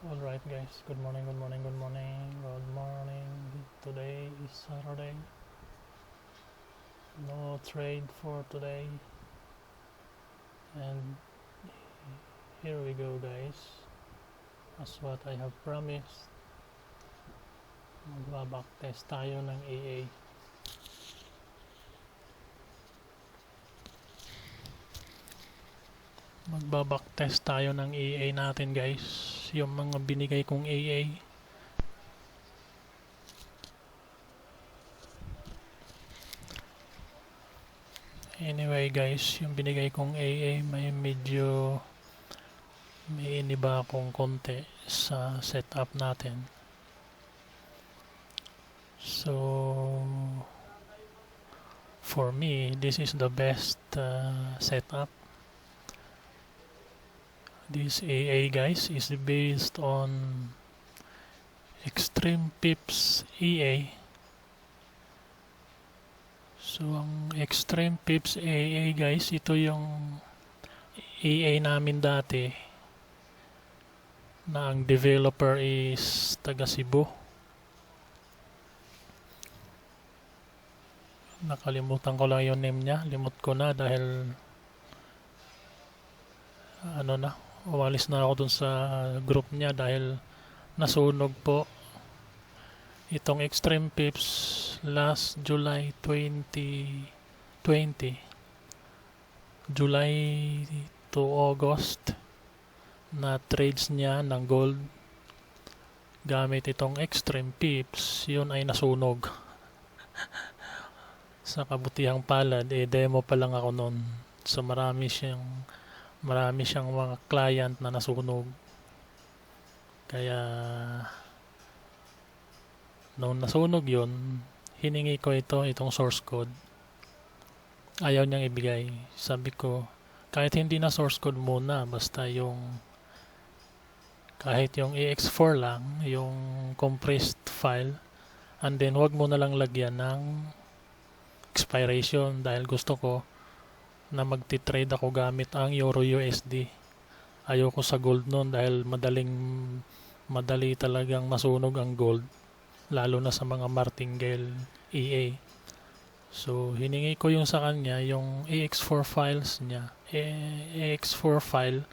Alright guys, good morning, good morning, good morning, good morning. Today is Saturday. No trade for today. And here we go guys. As what I have promised, magbabacktest tayo ng AA. Magbabacktest tayo ng AA natin guys. Yung mga binigay kong AA. Anyway guys, yung binigay kong AA may iniba akong konti sa setup natin. So for me, this is the best setup. This AA guys is based on Extreme Pips EA. So ang Extreme Pips AA guys, ito yung AA namin dati na ang developer is taga Cebu. Nakalimutan ko lang yung name niya. Limot ko na dahil umalis na ako dun sa group niya dahil nasunog po itong Extreme Pips last July 2020. July to August na trades niya ng gold gamit itong Extreme Pips, yun ay nasunog. Sa kabutihang palad, demo pa lang ako noon. So marami siyang mga client na nasunog. Kaya nung nasunog yun, hiningi ko itong source code. Ayaw niyang ibigay. Sabi ko, kahit hindi na source code muna, basta kahit yung ex4 lang, yung compressed file, and then wag mo na lang lagyan ng expiration dahil gusto ko na magti-trade ako gamit ang Euro USD. Ayoko sa gold noon dahil madali talagang masunog ang gold, lalo na sa mga martingale EA. So hiningi ko yung sa kanya yung AX4 files niya, AX4 file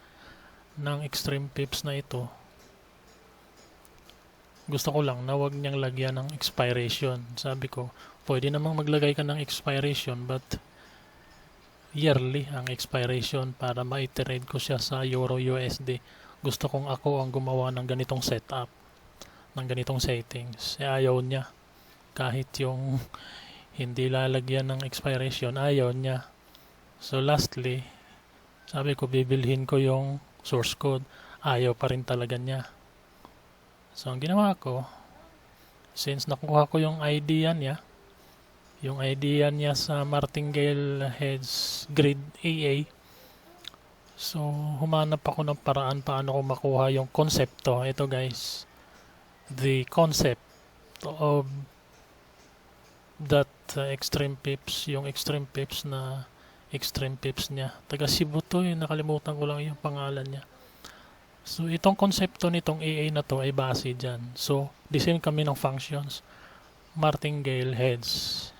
ng Extreme Pips na ito. Gusto ko lang na wag niyang lagyan ng expiration. Sabi ko, pwede namang maglagay ka ng expiration but yearly ang expiration para ma-iterate ko siya sa Euro USD. Gusto kong ako ang gumawa ng ganitong setup, ng ganitong settings. Ayaw niya. Kahit yung hindi lalagyan ng expiration, ayaw niya. So lastly, sabi ko bibilhin ko yung source code. Ayaw pa rin talaga niya. So ang ginawa ko, since nakuha ko yung idea niya sa Martingale Heads Grid AA, so humanap ako ng paraan paano ko makuha yung konsepto. Ito guys, the concept of that Extreme Pips, yung Extreme Pips na Extreme Pips niya. Taga Cebu to, nakalimutan ko lang yung pangalan niya. So itong konsepto nitong AA na to ay base dyan. So design kami ng functions, Martingale Heads.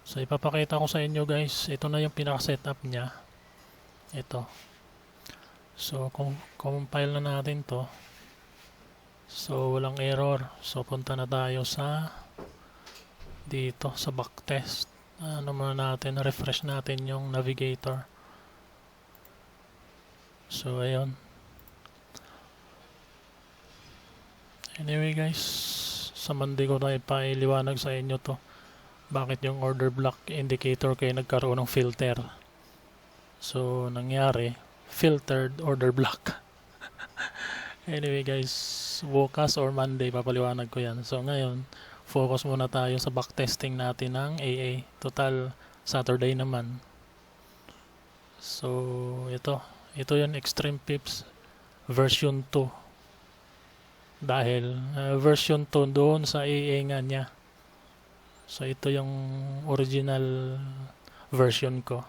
So ipapakita ko sa inyo guys, ito na yung pinaka-setup niya. Ito. So kung compile na natin to, so walang error. So punta na tayo dito sa backtest. Muna natin, refresh natin yung navigator. So ayun. Anyway guys, sa Monday ko na ipailiwanag sa inyo to. Bakit yung order block indicator kayo nagkaroon ng filter. So nangyari, filtered order block. Anyway guys, bukas or Monday papaliwanag ko yan. So ngayon, focus muna tayo sa backtesting natin ng AA. Total, Saturday naman. So ito yung Extreme Pips version 2. Dahil version 2 doon sa AA nga niya. So ito yung original version ko.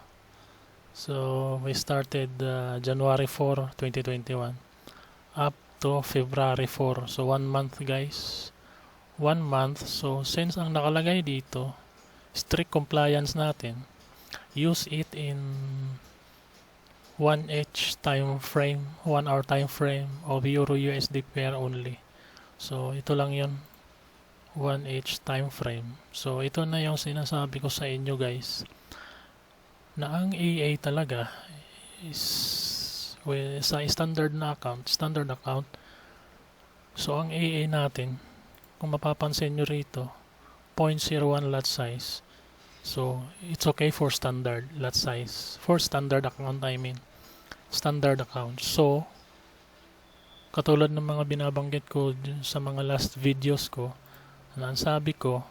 So we started January 4, 2021 up dito February 4. So 1 month guys. 1 month. So since ang nakalagay dito, strict compliance natin, use it in 1H time frame, 1 hour time frame of Euro USD pair only. So ito lang yun, 1H time frame. So ito na yung sinasabi ko sa inyo guys, na ang EA talaga is sa standard account. So ang EA natin, kung mapapansin nyo rito, 0.01 lot size. So it's okay for standard lot size, for standard account, standard account. So katulad ng mga binabanggit ko sa mga last videos ko, ang sabi ko,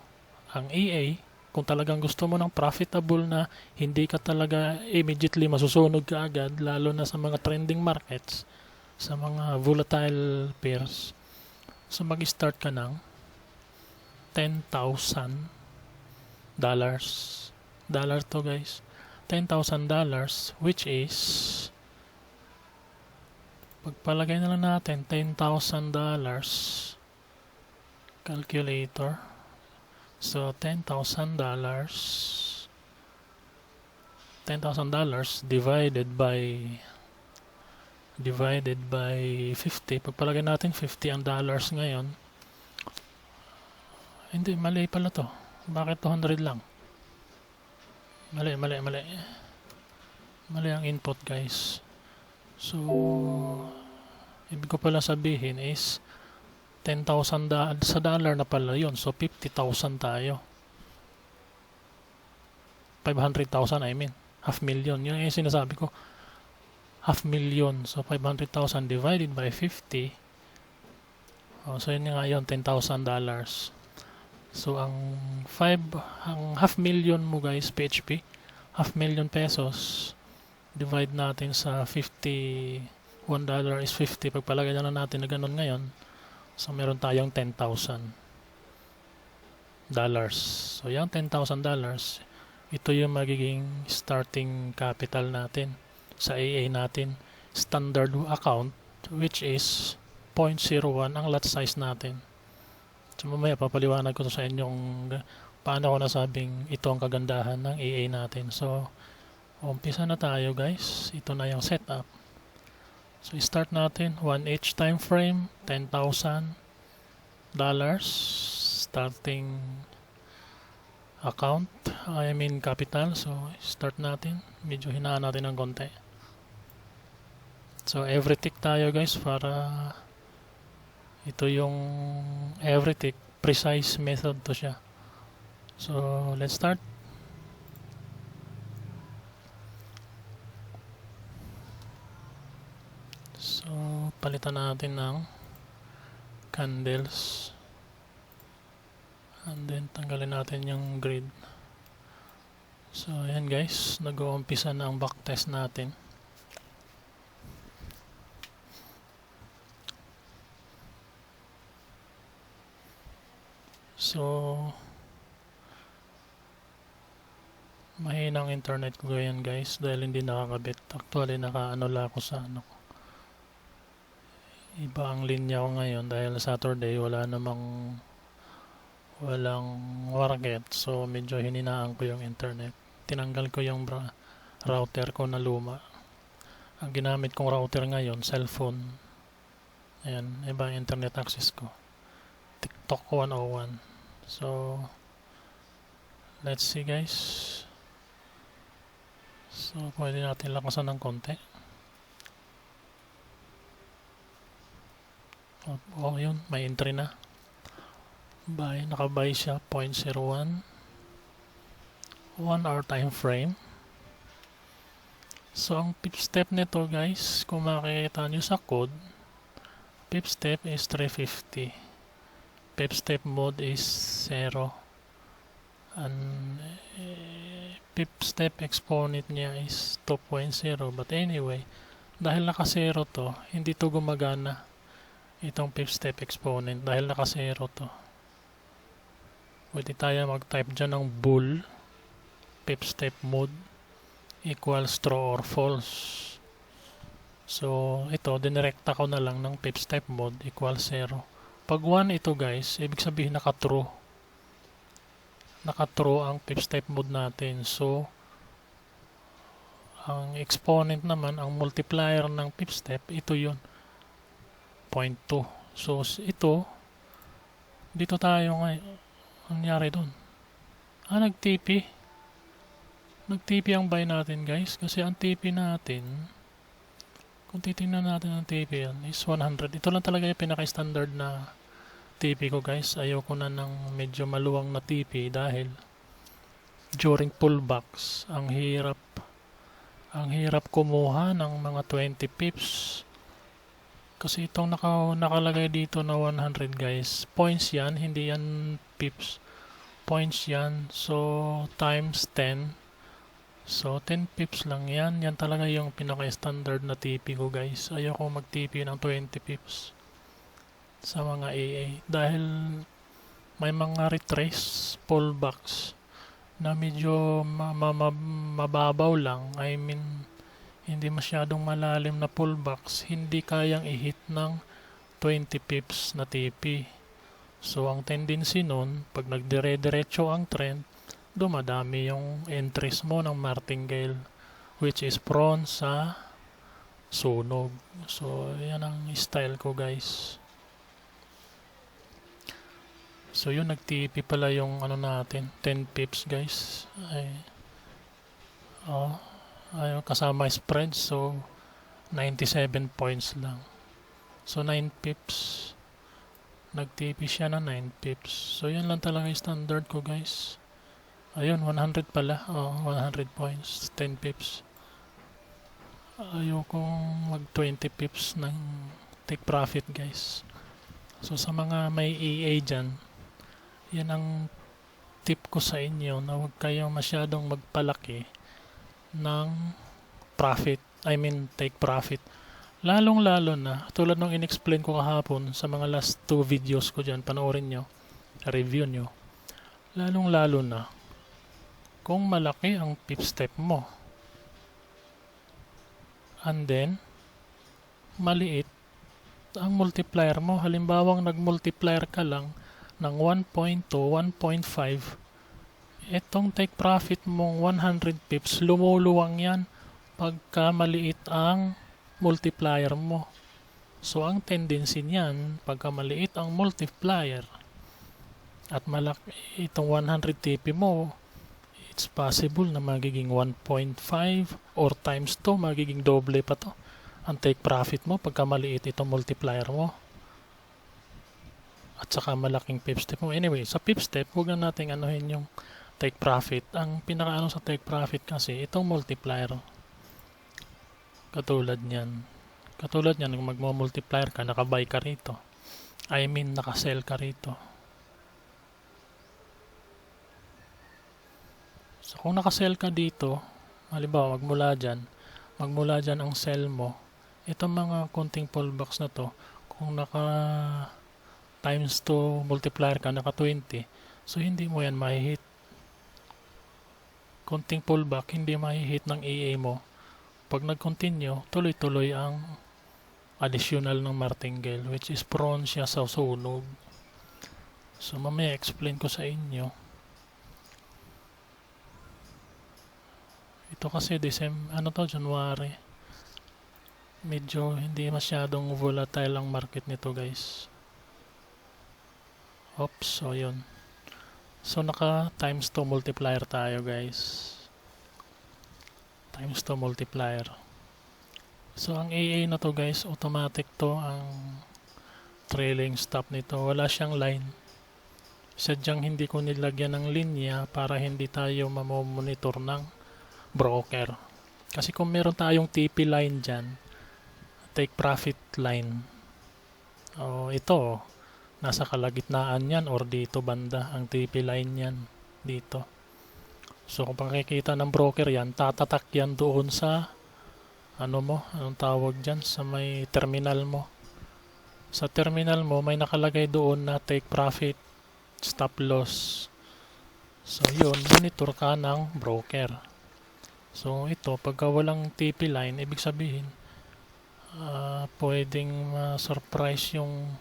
ang EA, kung talagang gusto mo ng profitable na hindi ka talaga immediately masusunog ka agad, lalo na sa mga trending markets, sa mga volatile pairs, so mag-start ka ng $10,000. Dollar to guys. $10,000, which is, pagpalagay na lang natin, $10,000, calculator. So $10,000 divided by 50. Pagpalagay natin 50 ang dollars ngayon. Hindi, mali pala to. Bakit 200 lang? Mali ang input guys. So ibig ko pala sabihin is 10,000 sa dollar na pala yun. So 50,000 tayo. 500,000 I mean. 500,000. Yun yung sinasabi ko. 500,000. So 500,000 divided by 50. So yun nga yun. $10,000. So ang 500,000 mo guys, PHP, 500,000 pesos, divide natin sa 50, $1 is 50. Pagpalagay na natin na ganun ngayon, so meron tayong $10,000. So yung $10,000, ito yung magiging starting capital natin sa AA natin, standard account, which is 0.01 ang lot size natin. So mamaya papaliwanag ko to sa inyong paano ko nasabing ito ang kagandahan ng AA natin. So umpisa na tayo guys. Ito na yung setup. So start natin 1H time frame, $10,000 starting account, capital. So start natin, medyo hinaan natin ng konti. So every tick tayo guys, para ito yung every tick, precise method to siya. So let's start. So palitan natin ng candles, and then tanggalin natin yung grid. So ayan guys, nag-uumpisa na ang backtest natin. So mahinang internet ko yan guys, dahil hindi nakakabit. Actually nakaano lang ako sa iba ang linya ko ngayon, dahil Saturday walang market. So medyo hininaan ko yung internet. Tinanggal ko yung router ko na luma. Ang ginamit kong router ngayon, cellphone. Ayan, iba ang internet access ko. TikTok 101. So let's see guys. So pwede natin lakasan ng konti. Oh, yun, may entry na. Buy, naka-buy siya 0.01, 1 hour time frame. So ang pip step nito guys, kung makikita nyo sa code, pip step is 350, pip step mode is 0, and pip step exponent niya is 2.0. But anyway, dahil naka 0 to, hindi to gumagana itong pip step exponent, dahil naka 0 to. Pwede tayo mag-type dyan ng bool pip step mode equals true or false. So, ito, dinirekta ko na lang ng pips type mode equal 0. Pag 1 ito guys, ibig sabihin naka-true. Naka-true ang pips type mode natin. So, ang exponent naman, ang multiplier ng pip step, ito yun. 0.2. So, ito, dito tayo ngayon. Ang nangyari doon? Nag-TP. Nag-TP ang buy natin guys. Kasi ang TP natin, kung titingnan natin ang TP yan, is 100. Ito lang talaga yung pinaka-standard na TP ko guys. Ayoko na ng medyo maluwang na TP dahil during pullbacks, ang hirap kumuha ng mga 20 pips. Kasi itong nakalagay dito na 100 guys, points yan, hindi yan pips. Points yan. So, times 10. So, 10 pips lang yan. Yan talaga yung pinaka-standard na TP ko guys. Ayoko mag-TP ng 20 pips sa mga AA. Dahil may mga retrace, pullbacks na medyo mababaw lang. I mean, hindi masyadong malalim na pullbacks. Hindi kayang i-hit ng 20 pips na TP. So, ang tendency nun, pag nagdire-diretso ang trend, dumadami yung entries mo ng martingale which is prone sa sunog. So, yan ang style ko guys. So, yun nag-TP pala yung ano natin, 10 pips guys. Ay, kasama spread, so 97 points lang. So, 9 pips. Nag-TP siya na 9 pips. So, yan lang talaga yung standard ko guys. Ayun, 100 pala. 100 points, 10 pips. Ayokong mag 20 pips ng take profit guys. So sa mga may EA dyan, yan ang tip ko sa inyo na huwag kayong masyadong magpalaki ng profit. I mean, take profit. Lalong-lalo na, tulad nung in-explain ko kahapon sa mga last 2 videos ko dyan, panoorin nyo, review nyo. Lalong-lalo na, kung malaki ang pip step mo and then maliit ang multiplier mo, halimbawang nag-multiplier ka lang ng 1.2, 1.5, etong take profit mong 100 pips, lumuluwang yan pagka maliit ang multiplier mo. So ang tendency niyan, pagka maliit ang multiplier at malaki itong 100 TP mo, it's possible na magiging 1.5 or times 2, magiging doble pa to ang take profit mo pagka maliit itong multiplier mo at saka malaking pip step mo. Anyway, sa pip step, huwag na natin anuhin yung take profit. Ang pinakaano sa take profit kasi itong multiplier. Katulad nyan, kung magmo-multiplier ka, nakabuy ka rito, I mean nakasell ka rito. So, kung nakasell ka dito, halimbawa, magmula dyan ang sell mo, itong mga konting pullbacks na to, kung naka times 2 multiplier ka, naka 20, so hindi mo yan mahihit. Konting pullback, hindi mahihit ng AA mo. Pag nag-continue, tuloy-tuloy ang additional ng martingale, which is prone siya sa sunog. So, mamaya explain ko sa inyo. Ito kasi January. Medyo hindi masyadong volatile ang market nito guys. Oops, so yun. So naka times 2 multiplier tayo guys. Times 2 multiplier. So ang AA na to guys, automatic to ang trailing stop nito. Wala siyang line. Sadyang hindi ko nilagyan ng linya para hindi tayo mamomonitor ng broker. Kasi kung meron tayong TP line dyan, take profit line, ito, nasa kalagitnaan yan or dito banda, ang TP line yan, dito. So kung makikita ng broker yan, tatatak yan doon sa, anong tawag dyan, sa may terminal mo. Sa terminal mo, may nakalagay doon na take profit, stop loss. So yun, monitor ka ng broker. So ito, pagka walang TP line, ibig sabihin, pwedeng ma-surprise yung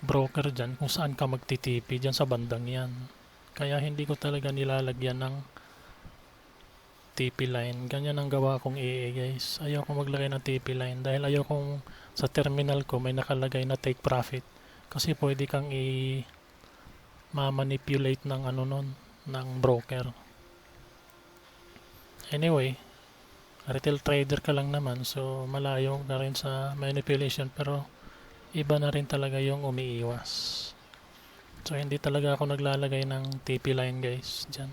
broker dyan kung saan ka magtitipi dyan sa bandang yan. Kaya hindi ko talaga nilalagyan ng TP line. Ganyan ang gawa kong AA guys. Ayaw kong maglagay ng TP line dahil ayaw kong sa terminal ko may nakalagay na take profit. Kasi pwede kang ma-manipulate ng ano nun, ng broker. Anyway, retail trader ka lang naman so malayo na rin sa manipulation pero iba na rin talaga yung umiiwas. So hindi talaga ako naglalagay ng TP line guys dyan.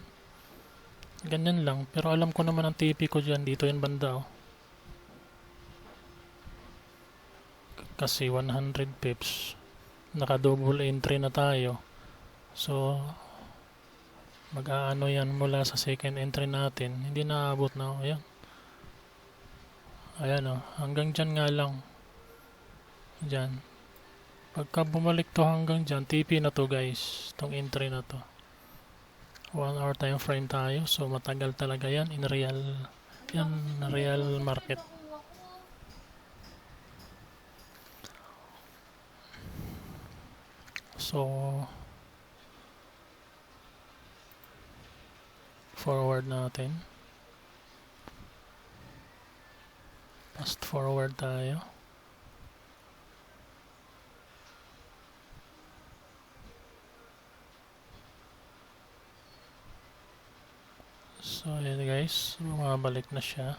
Ganyan lang pero alam ko naman ang TP ko dyan dito yung banda oh. Kasi 100 pips naka double entry na tayo. So mag-aano yan mula sa second entry natin. Hindi naabot na oh. Ayan oh. Hanggang dyan nga lang. Dyan. Pagka bumalik to hanggang dyan, TP na to guys. Itong entry na to. 1 hour time frame tayo. So matagal talaga yan in real market. So forward natin. Fast forward tayo. So ayan guys, bumabalik na siya.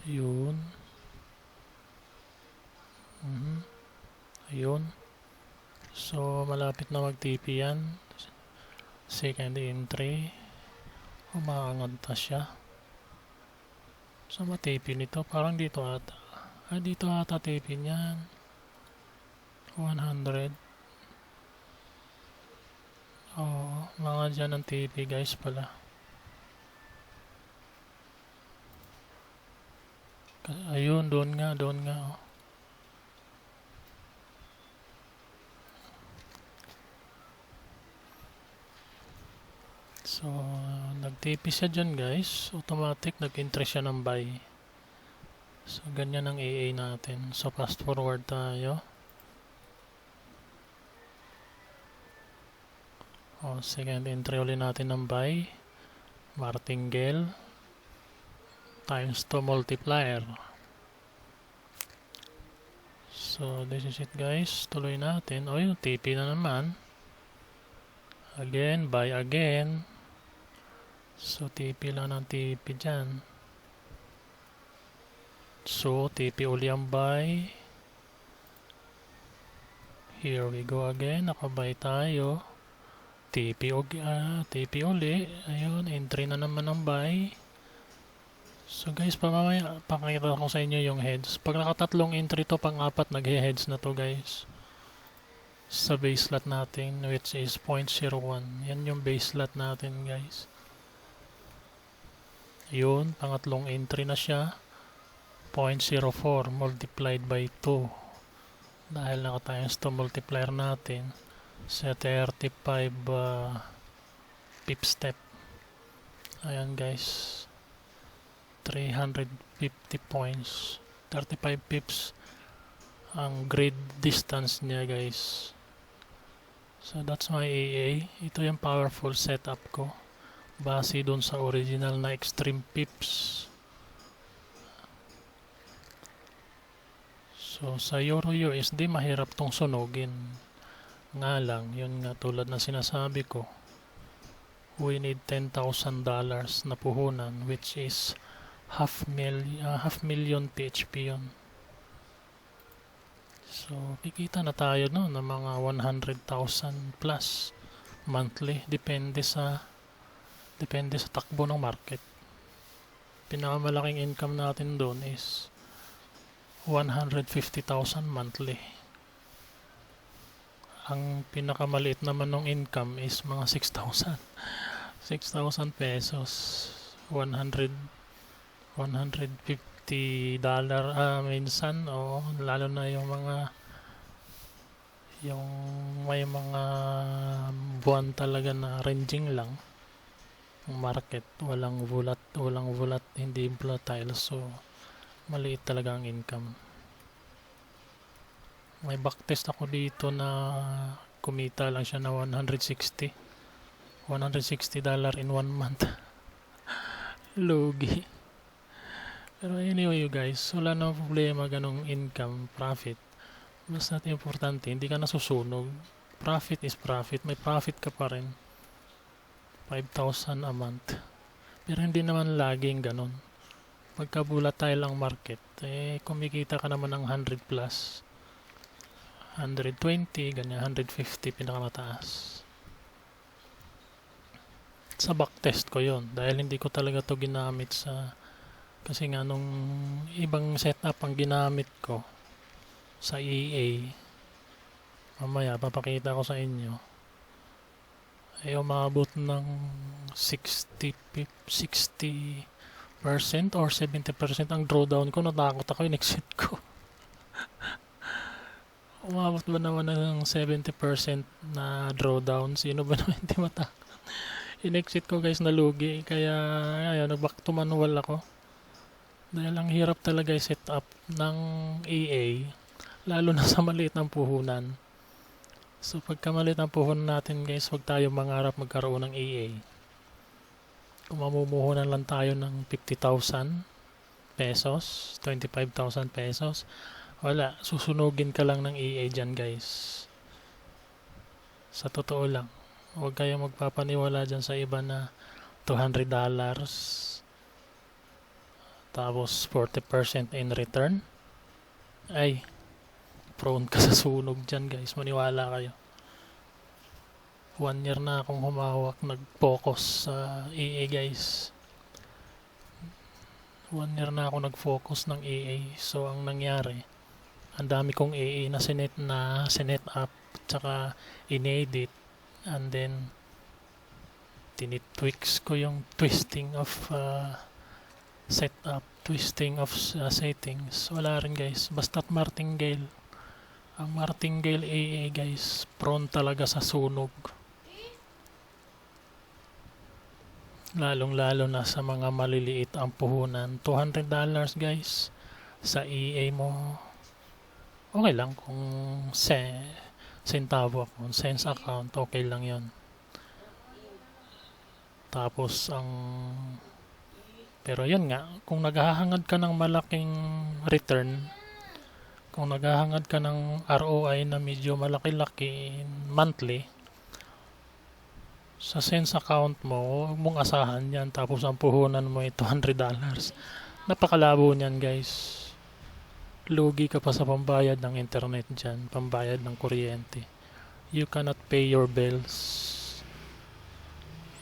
Yun. Ayun. So malapit na mag-TP yan. Second entry. Umaangat na siya. So ma-TP nito. Parang dito ata. Dito ata TP niyan. 100. Mga dyan ang TP guys pala. Ayun, doon nga. Oh. So, nag-TP siya dyan guys. Automatic, nag-entry siya ng buy. So, ganyan ang AA natin. So, fast forward tayo. Second entry ulit natin ng buy. Martingale. Times 2 multiplier. So, this is it guys. Tuloy natin. Yung TP na naman. Again, buy again. So, TP lang ng TP dyan. So, TP uli ang buy. Here we go again. Nakabay tayo. TP uli. Ayun, entry na naman ng buy. So guys, pamamaya pakita ko sa inyo yung heads. Pag nakatatlong entry to, pang-apat nag-heads na to guys. Sa base lot natin, which is 0.01. Yan yung base lot natin guys. Yun, pangatlong entry na siya. 0.04 multiplied by 2. Dahil naka-times 2 multiplier natin sa 35 pip step. Ayan guys. 350 points. 35 pips ang grid distance niya guys. So that's my AA. Ito yung powerful setup ko. Base dun sa original na extreme pips. So sa Euro USD mahirap tong sunugin. Nga lang, yun nga tulad ng sinasabi ko. We need $10,000 na puhunan which is half million PHP yun. So kikita na tayo no ng mga 100,000 plus monthly depende sa takbo ng market. Pinakamalaking income natin doon is 150,000 monthly. Ang pinakamaliit naman ng income is mga 6,000 pesos. 150 dollar minsan lalo na yung may mga buwan talaga na ranging lang, ang market. Walang hindi volatile. So, maliit talaga ang income. May backtest ako dito na kumita lang siya na $160 in 1 month. Lugi. Pero anyway you guys, wala na problema ganong income, profit. Basta importante, hindi ka nasusunog. Profit is profit. May profit ka pa rin. 5,000 a month. Pero hindi naman laging ganon. Pagka volatile ang market, kumikita ka naman ng 100 plus. 120, ganyan, 150 pinakamataas. Sa backtest ko yon dahil hindi ko talaga to ginamit kasi nga nung ibang setup ang ginamit ko sa EA, mamaya papakita ko sa inyo, ay umabot ng 60% or 70% ang drawdown ko. Natakot ako, in-exit ko. Umabot ba naman ng 70% na drawdown? Sino ba naman hindi matakot? In-exit ko guys, nalugi. Kaya ayun, nag-back to manual ako. Dahil ang hirap talaga i-set up ng EA, lalo na sa maliit ng puhunan. So pagka maliit ang puhunan natin guys, huwag tayo mangarap magkaroon ng EA. Kung mamumuhunan lang tayo ng 50,000 pesos, 25,000 pesos, wala, susunugin ka lang ng EA dyan guys. Sa totoo lang, huwag kayong magpapaniwala dyan sa iba na $200 tapos 40% in return. Ay, prone ka sa sunog dyan guys, maniwala kayo. 1 year na akong humawak, nag-focus sa EA guys. 1 year na ako nag-focus ng EA. So ang nangyari, ang dami kong EA na sinet up, tsaka inedit, and then tinitwix ko yung twisting of setup, twisting of settings. Wala rin guys, basta't martingale. Ang martingale EA guys, prone talaga sa sunog. Lalong lalo na sa mga maliliit ang puhunan. $200 guys sa EA mo, okay lang kung centavo account, cents account, okay lang yon. Tapos pero yun nga, kung naghahangad ka ng malaking return, kung naghahangad ka ng ROI na medyo malaki-laki monthly, sa cents account mo, huwag mong asahan yan. Tapos ang puhunan mo ay $200. Napakalabo niyan guys. Lugi ka pa sa pambayad ng internet dyan, pambayad ng kuryente. You cannot pay your bills.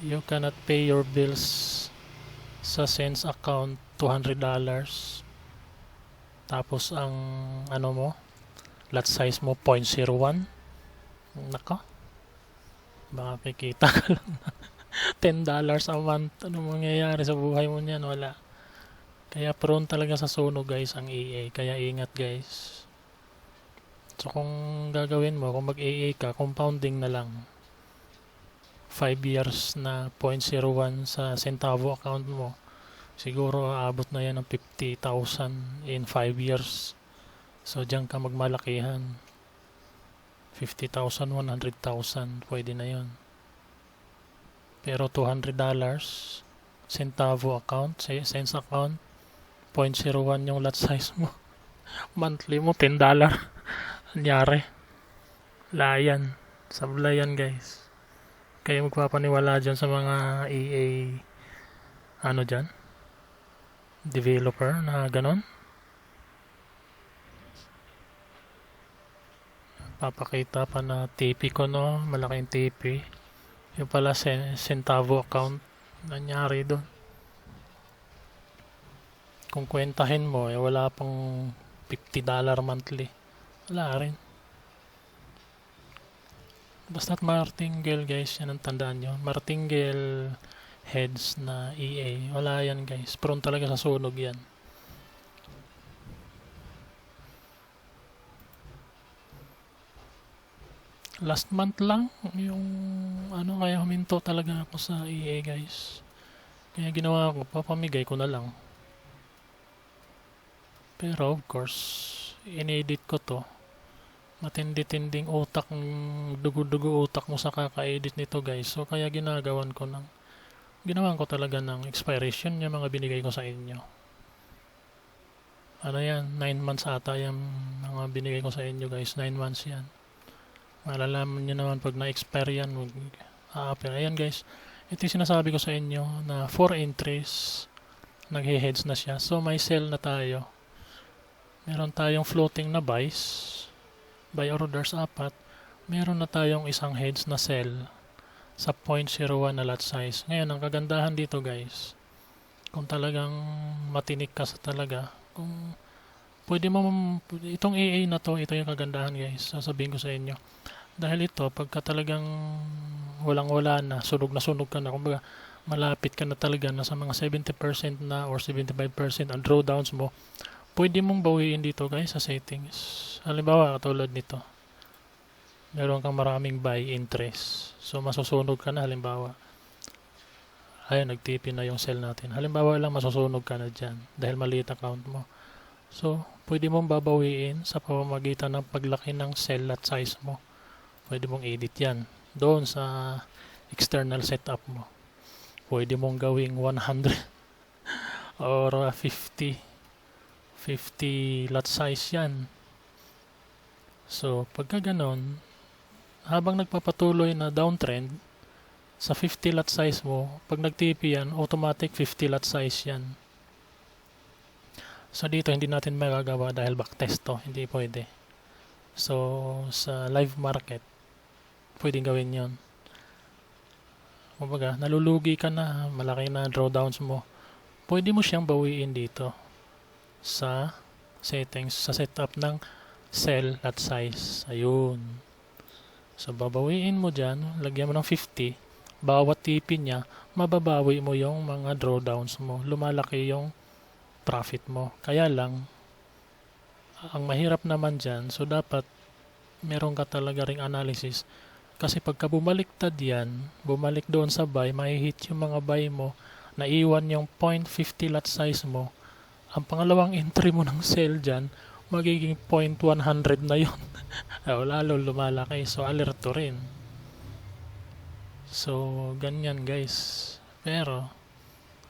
You cannot pay your bills sa cents account $200. Tapos ang lot size mo 0.01. Nako, baka kikita ka lang $10 a month. Ano mangyayari sa buhay mo niyan? Wala. Kaya prone talaga sa sunog guys ang EA. Kaya ingat guys. So kung gagawin mo, kung mag-EA ka, compounding na lang. 5 years na 0.01 sa centavo account mo, siguro aabot na yan ng 50,000 in 5 years. So diyan ka magmalakihan. 50,000, 100,000, pwede na yon. Pero $200 centavo account, cents account, 0.01 yung lot size mo. Monthly mo $10. Anyari, layan, sablayan guys. Kayo magpapaniwala dyan sa mga EA dyan, developer na ganon. Papakita pa na TP ko, no, malaking TP. Yung pala centavo account, nangyari doon. Kung kwentahin mo, wala pang $50 monthly. Wala rin. Basta't martingale guys, yan ang tandaan nyo. Martingale heads na EA, wala yan guys. Prone talaga sa sunog yan. Last month lang yung kaya huminto talaga ako sa EA guys. Kaya ginawa ko, papamigay ko na lang. Pero of course, inedit ko to. Matindi-tinding utak, dugo-dugo utak mo sa kaka-edit nito guys. So kaya ginawan ko talaga ng expiration yung mga binigay ko sa inyo. Ano yan, 9 months ata yung mga binigay ko sa inyo guys. 9 months yan. Malalaman nyo naman pag na-expire yan, a-appear. Ayan guys, ito yung sinasabi ko sa inyo na 4 entries, naghe-heads na siya. So may sell na tayo. Meron tayong floating na buys, buy orders 4. Meron na tayong isang heads na sell sa 0.01 na lot size. Ngayon, ang kagandahan dito guys, kung talagang matinik ka sa talaga, kung pwede mo, itong AA na to, ito yung kagandahan guys, sasabihin ko sa inyo. Dahil ito, pagka talagang walang-wala na sunog ka na, kumbaga malapit ka na talaga na sa mga 70% na or 75% ang drawdowns mo, pwede mong bawiin dito guys sa settings. Halimbawa, katulad nito. Meron kang maraming buy interest. So, masusunog ka na halimbawa. Ayan, nag-TP na yung sell natin. Halimbawa lang, masusunog ka na dyan dahil maliit account mo. So, pwede mong babawiin sa pamamagitan ng paglaki ng sell at size mo. Pwede mong edit yan doon sa external setup mo. Pwede mong gawing 100 or 50 lot size yan. So, pagka ganon, habang nagpapatuloy na downtrend sa 50 lot size mo, pag nag-TP yan, automatic 50 lot size yan. So, dito hindi natin magagawa dahil backtest to, hindi pwede. So, sa live market, pwedeng gawin yon. Kumbaga, nalulugi ka na, malaki na drawdowns mo, pwede mo siyang bawiin dito sa settings, sa setup ng sell at size. Ayun. So, babawiin mo dyan, lagyan mo ng 50, bawat TP niya, mababawi mo yung mga drawdowns mo. Lumalaki yung profit mo. Kaya lang, ang mahirap naman dyan, so dapat meron ka talaga ring analysis. Kasi pagka bumaliktad yan, bumalik doon sa buy, mahihit yung mga buy mo, naiwan yung 0.50 lot size mo, ang pangalawang entry mo ng sell dyan, magiging 0.100 na yun. Lalo lumalaki. So, alerto rin. So, ganyan guys. Pero,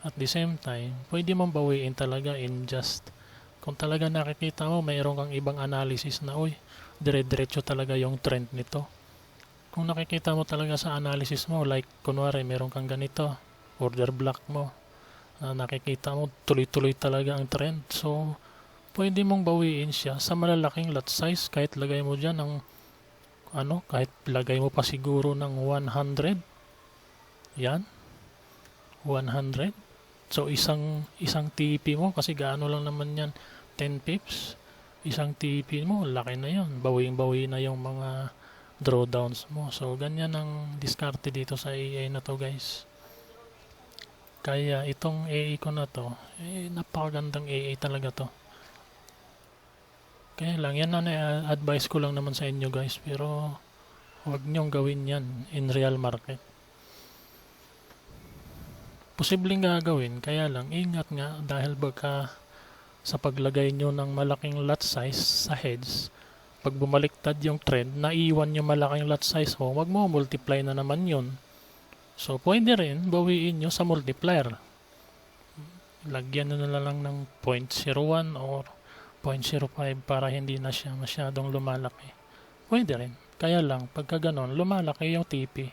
at the same time, pwede mong bawiin talaga in just, kung talaga nakikita mo, mayroon kang ibang analysis na, uy, dire-diretso talaga yung trend nito. Kung nakikita mo talaga sa analysis mo, like, kunwari, meron kang ganito, order block mo, nakikita mo, tuloy-tuloy talaga ang trend. So, pwede mong bawiin siya sa malalaking lot size, kahit lagay mo dyan ng, kahit lagay mo pa siguro ng 100. Yan. 100. So, isang TP mo, kasi gaano lang naman yan, 10 pips. Isang TP mo, laki na yun. Bawi na yung mga drawdowns mo. So, ganyan ang diskarte dito sa AA na to guys. Kaya itong AA ko na to, napakagandang AA talaga to. Kaya lang, yan na advice ko lang naman sa inyo guys, pero huwag nyong gawin yan in real market. Posibleng gagawin, kaya lang, ingat nga dahil baka sa paglagay nyo ng malaking lot size sa heads, pag bumaliktad yung trend, naiwan yung malaking lot size mo, wag mo multiply na naman yun. So, pwede rin bawiin nyo sa multiplier. Lagyan nyo na lang ng 0.01 or 0.05 para hindi na siya masyadong lumalaki. Pwede rin. Kaya lang, pagka ganon, lumalaki yung TP.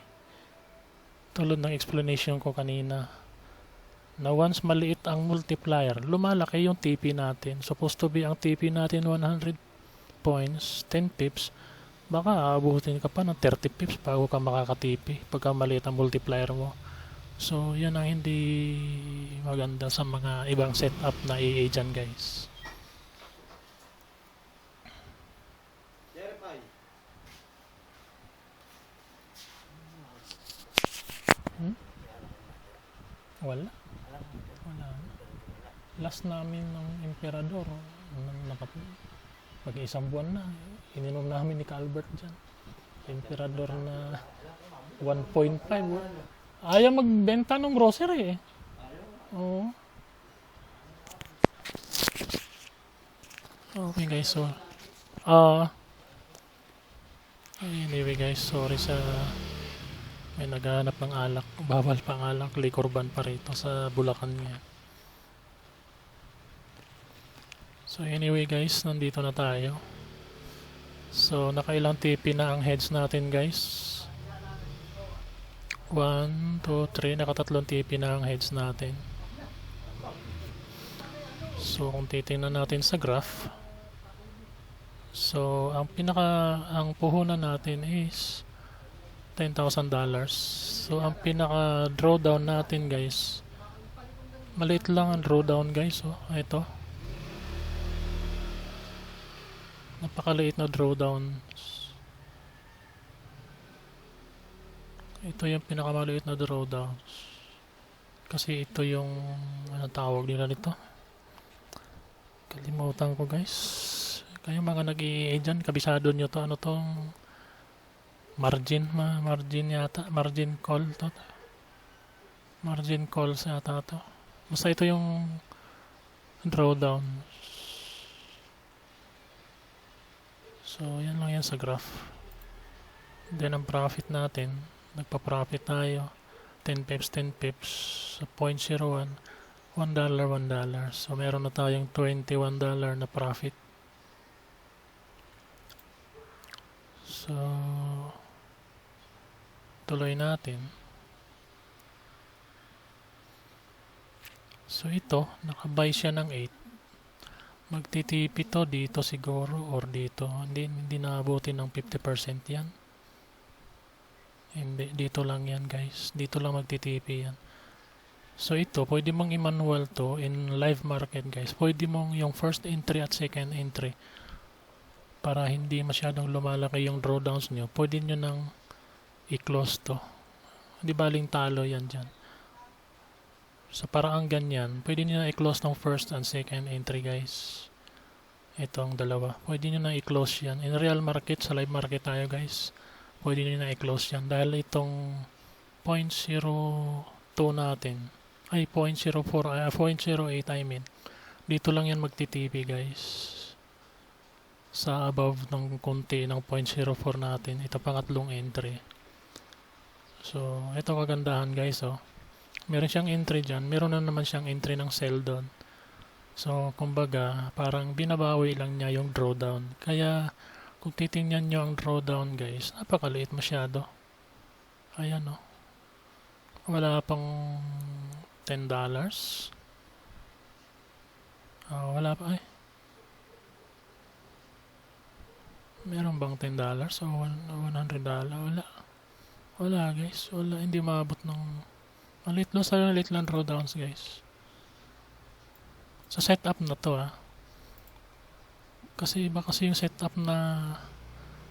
Tulad ng explanation ko kanina, na once maliit ang multiplier, lumalaki yung TP natin. Supposed to be ang TP natin 100 points, 10 pips, baka aabutin ka pa ng 30 pips bago ka makaka-TP pagka maliit ang multiplier mo. So, yan ang hindi maganda sa mga ibang setup na AA dyan guys. Wala. Last namin ng Emperador, mag-isang buwan na, ininom namin ni Calvert dyan. Emperador na 1.5. Ayaw magbenta ng grocery eh. Oh. Okay guys, so anyway guys, sorry sa may naghahanap ng alak. Bawal pang alak, liquor ban pa rito sa Bulacan niya. So anyway guys, nandito na tayo. So nakailang TP na ang heads natin guys. 1, 2, 3, nakatatlong TP na ang heads natin. So kung titingnan natin sa graph, so ang puhunan natin is $10,000. So ang pinaka drawdown natin guys, maliit lang ang drawdown guys. So ito, napakaliit na drawdown. Ito yung pinakamaliit na drawdown. Kasi ito yung ano tawag nila nito. Kalimutan ko guys. Kayo mga nag-i-EA dyan, kabisado nyo to. Ano tong margin? Margin yata. Margin call to. Margin calls yata to. Basta ito yung drawdown. So yan lang yan sa graph. Then ang profit natin, nagpa-profit tayo 10 pips, 10 pips sa 0.01, $1, $1. So meron na tayong $21 na profit. So tuloy natin. So ito, nakabuy siya ng 8. Magtitipi to dito siguro or dito. Hindi naabutin ng 50% yan. Hindi, dito lang yan guys. Dito lang magtitipi yan. So ito, pwede mong i-manual to in live market guys. Pwede mong yung first entry at second entry para hindi masyadong lumalaki yung drawdowns nyo. Pwede nyo nang i-close to. Hindi baling talo yan dyan. Sa paraang ganyan, pwede nyo na i-close ng first and second entry guys. Ito ang dalawa. Pwede nyo na i-close yan. In real market, sa live market tayo guys. Pwede nyo na i-close yan. Dahil itong 0.02 natin, ay 0.08 I mean. Dito lang yan magtitipi guys. Sa above ng konti ng 0.04 natin. Ito pangatlong entry. So, ito kagandahan guys oh. Meron siyang entry dyan. Meron na naman siyang entry ng sell doon. So, kumbaga, parang binabawi lang niya yung drawdown. Kaya, kung titingnan nyo ang drawdown guys, napakaliit masyado. Ayan o. Wala pang $10. Wala pa ay. Meron bang $10 o $100? Wala. Wala guys. Wala. Hindi maabot ng maliit lang drawdowns guys. Sa setup na to kasi iba kasi yung setup na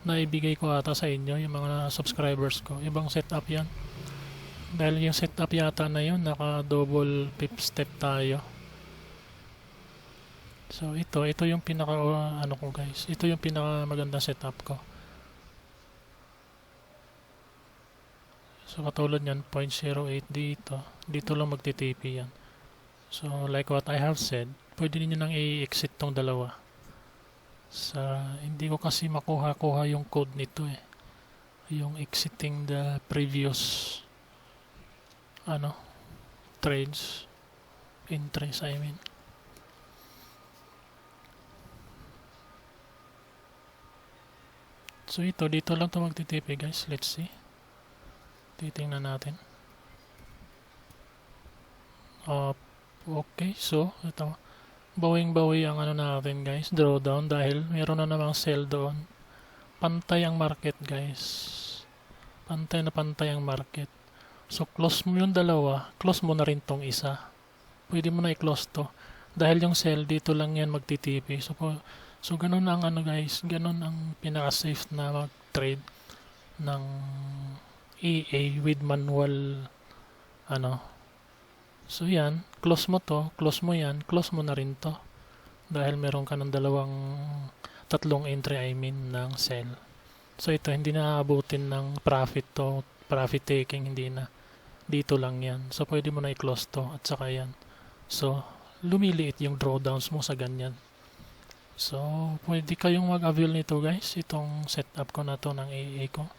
naibigay ko ata sa inyo, yung mga subscribers ko. Ibang setup yan. Dahil yung setup yata na yun, naka double pip step tayo. So ito yung pinaka ano ko guys. Ito yung pinaka magandang setup ko. So katulad yan, 0.08 dito. Dito lang magtitipi yan. So like what I have said, pwede niyo nang i-exit tong dalawa. Hindi ko kasi makuha yung code nito yung exiting the previous trades, entries I mean. So dito lang to magtitipi guys. Let's see. Titingnan natin. Okay, so ito bawing-bawi ang natin guys, drawdown, dahil meron na namang sell doon. Pantay ang market guys. Pantay ang market. So close mo yung dalawa, close mo na rin tong isa. Pwede mo na i-close to. Dahil yung sell dito lang yan magtitipi. So ganun ang guys, ganun ang pinaka-safe na mag-trade ng EA with manual So yan, close mo to, close mo yan, close mo na rin to. Dahil meron ka ng tatlong entry I mean ng sell. So ito, hindi na aabutin ng profit to, profit taking, hindi na. Dito lang yan. So pwede mo na i-close to at saka yan. So, lumiliit yung drawdowns mo sa ganyan. So, pwede kayong mag-avail nito guys. Itong setup ko na to ng AA ko.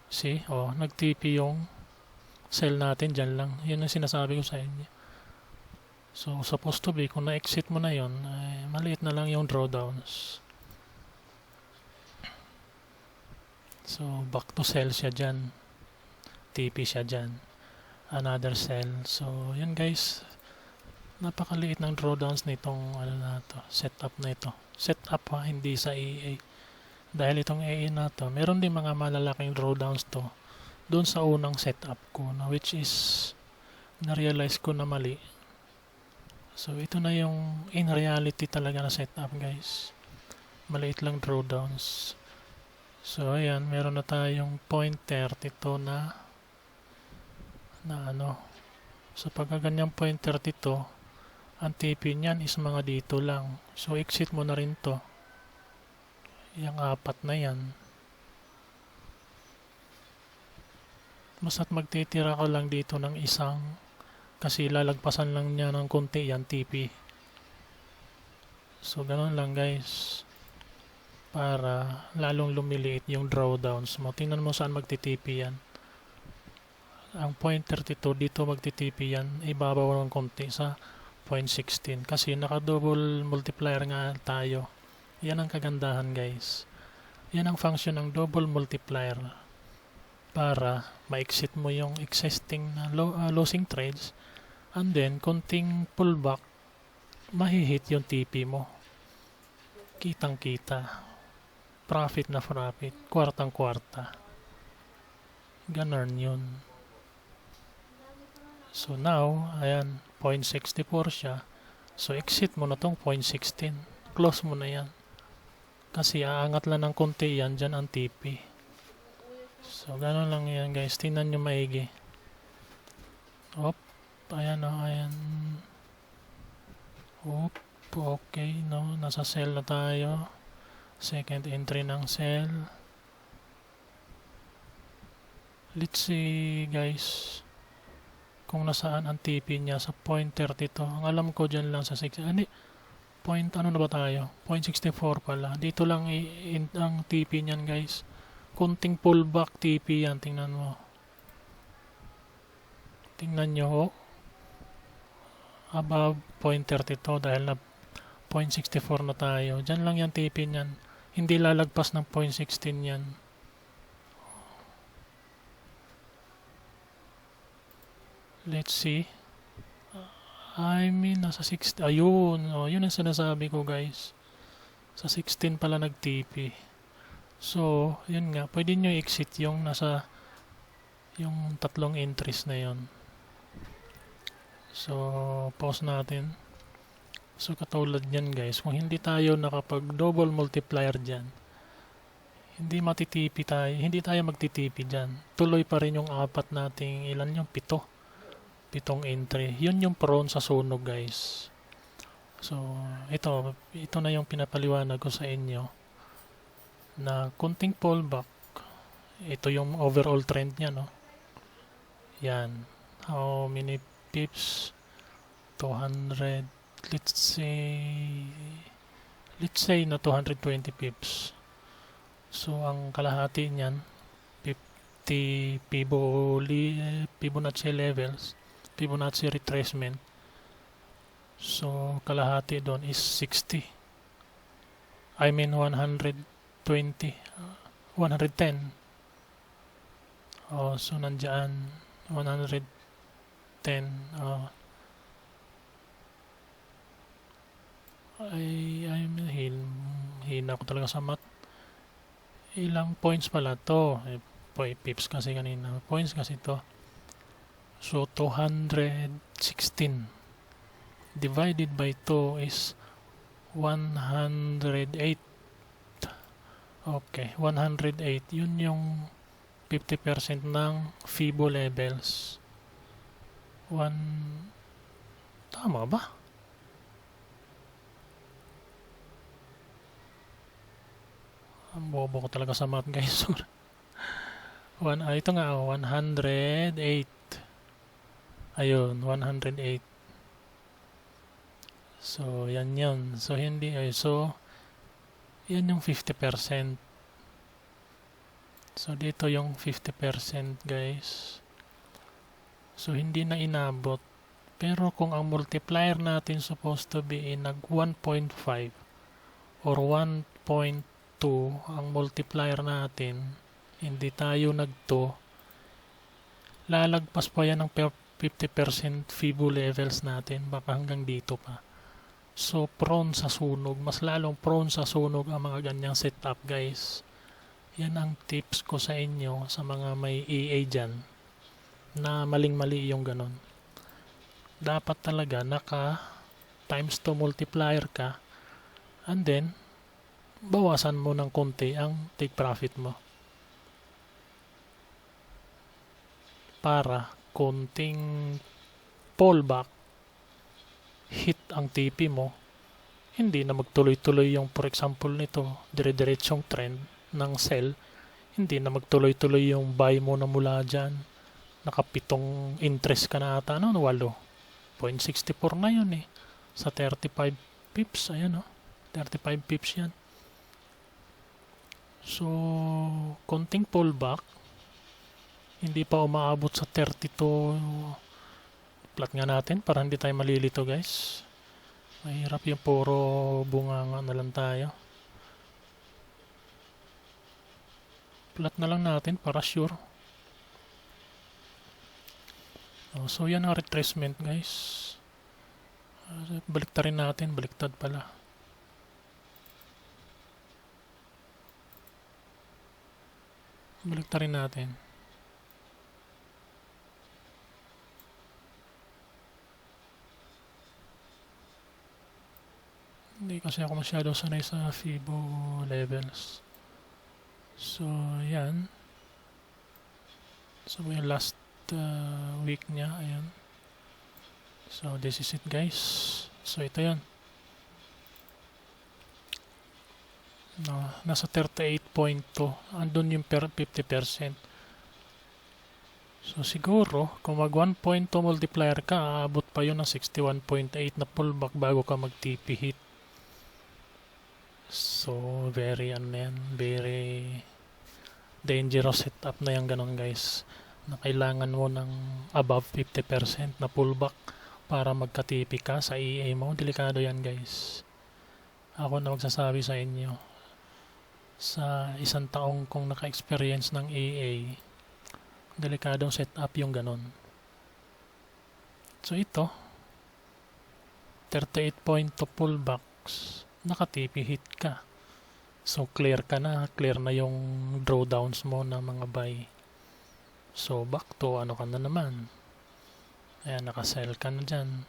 See, oh, nag-TP yung cell natin dyan lang. Yun ang sinasabi ko sa inyo. So, supposed to be, kung na-exit mo na yun, ay, maliit na lang yung drawdowns. So, back to cell siya dyan. TP siya dyan. Another cell. So, yun guys. Napakaliit ng drawdowns nitong ano na to, setup na ito. Setup ha, hindi sa AA. Dahil itong AA na to, meron din mga malalaking drawdowns to doon sa unang setup ko na which is na-realize ko na mali. So ito na yung in reality talaga na setup guys. Maliit lang drawdowns. So ayan, meron na tayong pointer dito na ano. So pagka ganyang pointer dito, ang TP niyan is mga dito lang. So exit mo na rin to. Yung apat na yan. Basta't magtitira ka lang dito ng isang kasi lalagpasan lang niya ng konti yan TP. So ganun lang guys. Para lalong lumiliit yung drawdowns mo. Tingnan mo saan magti-TP yan. Ang pointer dito magti-TP yan. Ibabaw ng konti sa 0.16 kasi naka-double multiplier nga tayo. Yan ang kagandahan guys. Yan ang function ng double multiplier para ma-exit mo yung existing na losing trades and then konting pullback mahihit yung TP mo. Kitang kita. Profit na profit. Kwartang kwarta. Ganon yun. So now, ayan, 0.64 siya. So exit mo na tong 0.16. Close mo na yan. Kasi aangat lang ng konti yan, dyan ang TP. So gano'n lang yan guys. Tingnan nyo maigi. Op, ayan o, ayan. Op, okay, no, nasa sell na tayo. Second entry ng sell. Let's see guys kung nasaan ang TP niya sa 0.32. Ang alam ko dyan lang sa 6. Point ano na ba tayo? 0.64 pala. Dito lang ang TP niyan guys. Kunting pullback TP yan. Tingnan mo. Tingnan nyo. Oh. Above 0.32 dahil na 0.64 na tayo. Dyan lang yung TP niyan. Hindi lalagpas ng 0.16 yan. Let's see. I mean, nasa 16. Ayun. Oh, yun ang sinasabi ko guys. Sa 16 pala nag-TP. So, yun nga. Pwede nyo exit yung nasa yung tatlong entries na yun. So, pause natin. So, katulad yan guys. Kung hindi tayo nakapag-double multiplier dyan, hindi matitipi tayo. Hindi tayo magtitipi dyan. Tuloy pa rin yung apat nating ilan yung 7. 7 entry. Yun yung prone sa sunog guys. So, ito na yung pinapaliwanag ko sa inyo na kunting pullback. Ito yung overall trend niya, no? Yan. How many pips? 200. Let's say na 220 pips. So, ang kalahati niyan 50 Fibonacci levels. Fibonacci retracement. So, kalahati doon is 60. I mean 120. 110. Oh, so nandiyan 110. Oh. I'm hina ko talaga sa math. Ilang points pala to? Pips kasi kanina. Points kasi to. So, 216 divided by 2 is 108. Okay, 108. Yun yung 50% ng Fibo levels. Tama ba? Ang bobo ko talaga sa math guys. Ito nga, 108. Ayun, 108. So, yan yun. So, hindi, so, yan yung 50%. So, dito yung 50% guys. So, hindi na inabot. Pero kung ang multiplier natin supposed to be nag 1.5 or 1.2 ang multiplier natin, hindi tayo nag 2, lalagpas pa yan ng 50% FIBO levels natin, baka hanggang dito pa. So, prone sa sunog. Mas lalong prone sa sunog ang mga ganyang setup, guys. Yan ang tips ko sa inyo sa mga may EA dyan na maling-mali yung ganon. Dapat talaga naka times 2 multiplier ka and then bawasan mo ng konti ang take profit mo para konting pullback hit ang TP mo, hindi na magtuloy-tuloy yung, for example nito, dire-diretsong trend ng sell, hindi na magtuloy-tuloy yung buy mo na mula dyan. Nakapitong interest ka na ata, no? 8.64 na yun eh. Sa 35 pips, ayan o. 35 pips yan. So, konting pullback, hindi pa umaabot sa 32. Plot nga natin para hindi tayo malilito guys. Mahirap yung puro bunganga na lang tayo. Plot na lang natin para sure. So yan ang retracement guys. Baliktad rin natin, baliktad pala. Baliktad rin natin. Hindi kasi ako masyado sanay sa FIBO levels. So, yan. So, yung last week niya, ayan. So, this is it guys. So, ito yan. No, nasa 38.2. Andun yung 50%. So, siguro, kung mag 1.2 multiplier ka, aabot pa yun ng 61.8 na pullback bago ka mag-TP hit. So, very dangerous setup na yung ganun guys. Na kailangan mo ng above 50% na pullback para magka-TP ka sa EA mo. Delikado yan guys. Ako na magsasabi sa inyo. Sa isang taong kong naka-experience ng EA, delikadong setup yung ganun. So ito, 38.2 pullbacks, naka-TP hit ka. So clear na yung drawdowns mo ng mga buy. So back to ano ka na naman. Ayan, naka-sell ka na dyan.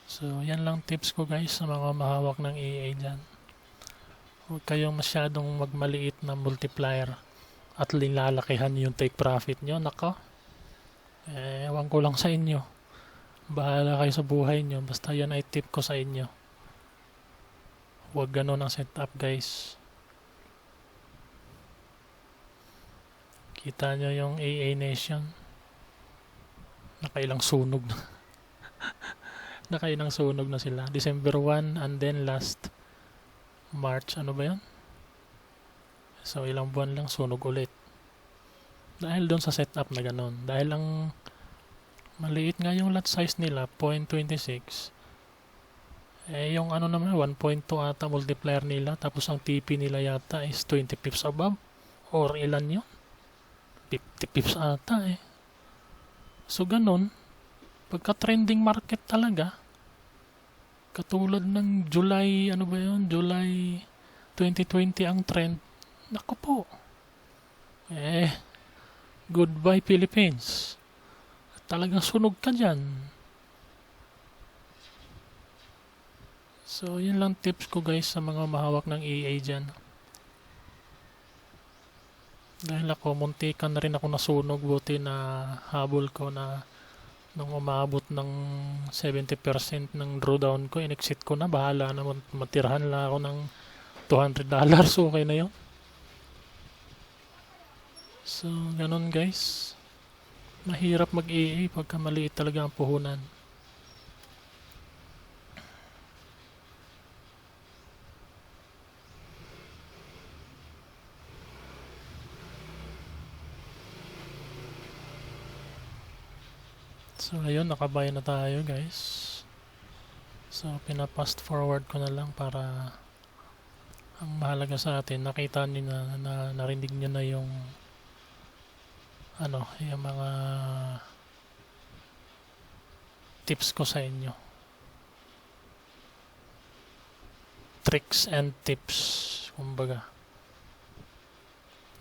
So yan lang tips ko guys sa mga mahawak ng EA dyan. Huwag kayong masyadong magmaliit na multiplier at lalakihan yung take profit nyo. Nako, ewan ko lang sa inyo. Bahala kayo sa buhay nyo. Basta yan ay tip ko sa inyo. Huwag ganun ang setup guys. Kita nyo yung AA Nation. Nakailang sunog na. Nakailang sunog na sila. December 1 and then last March. Ano ba yun? So ilang buwan lang sunog ulit. Dahil doon sa setup na ganun. Dahil ang maliit nga yung lot size nila, 0.26. Yung ano naman, 1.2 ata multiplier nila. Tapos ang TP nila yata is 20 pips above. Or ilan yun? 50 pips ata eh. So ganun. Pagka trending market talaga, katulad ng July, ano ba yun? July 2020 ang trend. Naku po. Goodbye Philippines. Talagang sunog ka dyan. So, yun lang tips ko guys sa mga mahawak ng EA dyan. Dahil ako, muntikan na rin ako nasunog. Buti na habol ko na nung umabot ng 70% ng drawdown ko, in-exit ko na. Bahala na, matirahan lang ako ng $200. Okay na yun. So, ganun guys. Mahirap mag-AA pagka maliit talaga ang puhunan. So ayun, nakabay na tayo guys. So pinapast forward ko na lang para ang mahalaga sa atin, nakita niyo na narinig niyo na yung yung mga tips ko sa inyo. Tricks and tips, kumbaga.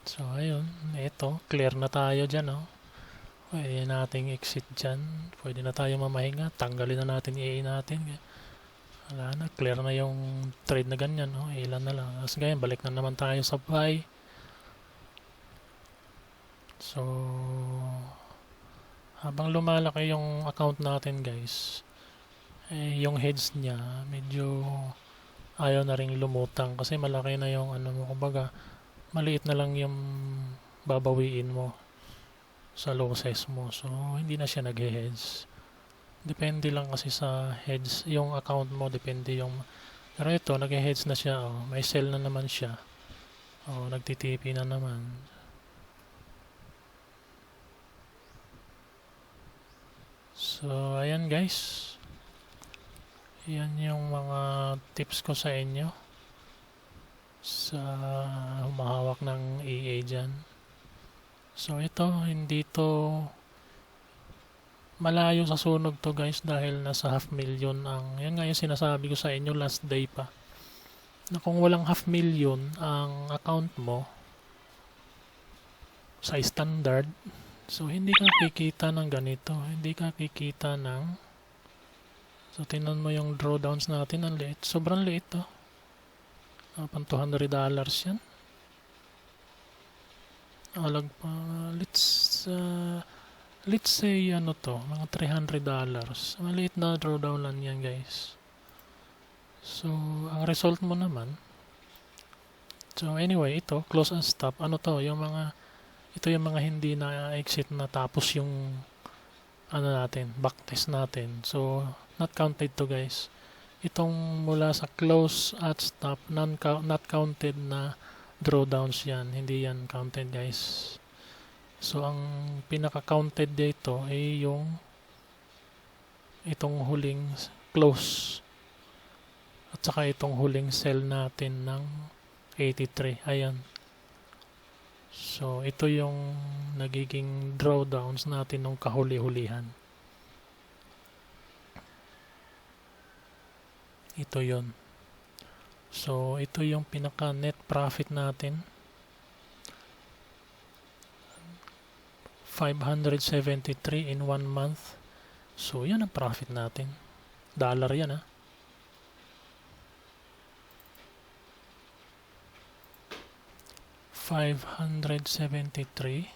So ayun, ito, clear na tayo dyan, oh. Pwede nating exit dyan. Pwede na tayo mamahinga. Tanggalin na natin EA natin. Wala na. Clear na yung trade na ganyan. No? Ilan na lang. Tapos ganyan, balik na naman tayo sa buy. So, habang lumalaki yung account natin guys, yung heads niya, medyo ayaw na rin lumutang. Kasi malaki na yung kumbaga, maliit na lang yung babawiin mo sa losses mo. So, hindi na siya nag-hedge. Depende lang kasi sa hedge. Yung account mo, depende yung... Pero ito, nag-hedge na siya. Oh. May sell na naman siya. Oh, nagtitipi na naman. So, ayan guys. Yan yung mga tips ko sa inyo. Sa humahawak ng EA dyan. So ito, hindi to malayo sa sunog to guys dahil nasa 500,000 ang, yan nga yung sinasabi ko sa inyo last day pa, na kung walang 500,000 ang account mo sa standard, so hindi ka kikita ng ganito, hindi ka kikita ng, so tingnan mo yung drawdowns natin, ang liit, sobrang liit to, pang $200 yan. Let's say mga $300. Maliit na drawdown lang yan guys. So ang result mo naman, so anyway, ito close and stop, ito yung mga hindi na exit na tapos yung natin, backtest natin. So not counted to guys. Itong mula sa close at stop, not counted na drawdowns yan, hindi yan counted guys. So ang pinaka-counted dito ay itong huling close at saka itong huling sell natin ng 83. Ayan. So ito yung nagiging drawdowns natin ng kahuli-hulihan. Ito yon. So ito yung pinaka net profit natin, 573 in 1 month. So yan ang profit natin, dollar yan ha. $573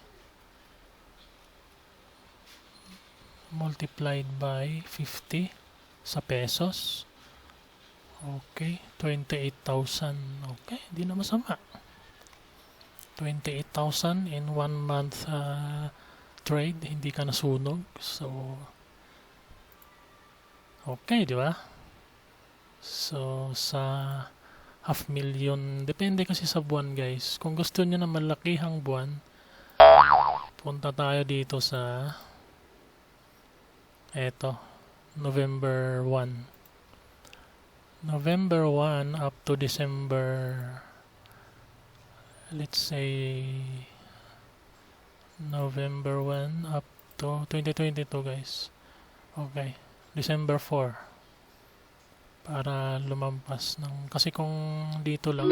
multiplied by 50 sa pesos. Okay, 28,000. Okay, hindi na masama. 28,000 in 1 month trade, hindi ka nasunog. So, okay, di ba? So, sa 500,000, depende kasi sa buwan guys. Kung gusto nyo na malakihang buwan, punta tayo dito sa November 1. November 1 up to December, let's say November 1 up to 2022 guys. Okay, December 4 para lumampas ng, kasi kung dito lang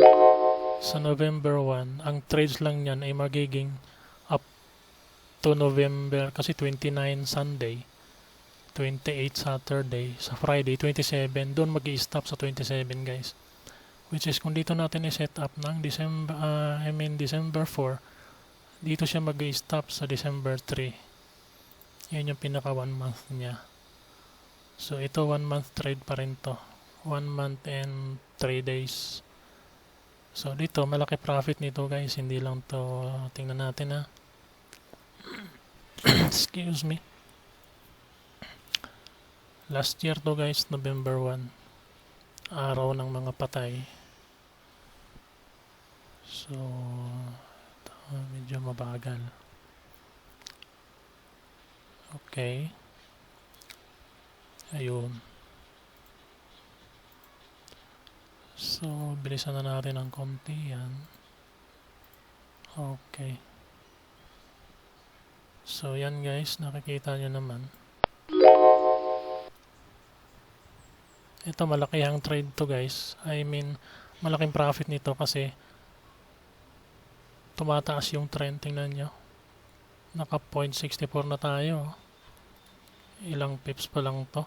sa November 1 ang trades lang niyan ay magiging up to November, kasi 29 Sunday, 28 Saturday, sa Friday 27, doon mag-i-stop sa 27 guys. Which is kung dito natin i-set up ng December 4, dito siya mag-i-stop sa December 3. Yan yung pinaka 1 month niya. So ito 1 month trade pa rin to. 1 month and 3 days. So dito malaki profit nito guys, hindi lang to, tingnan natin ha. Excuse me. Last year to guys, November 1. Araw ng mga patay. So, medyo mabagal. Okay. Ayun. So, bilisan na natin ng konti yan. Okay. So, yan guys, nakikita nyo naman. Ito, malaki ang trade to guys. I mean, malaking profit nito kasi tumataas yung trend. Tingnan nyo. Naka 0.64 na tayo. Ilang pips pa lang to.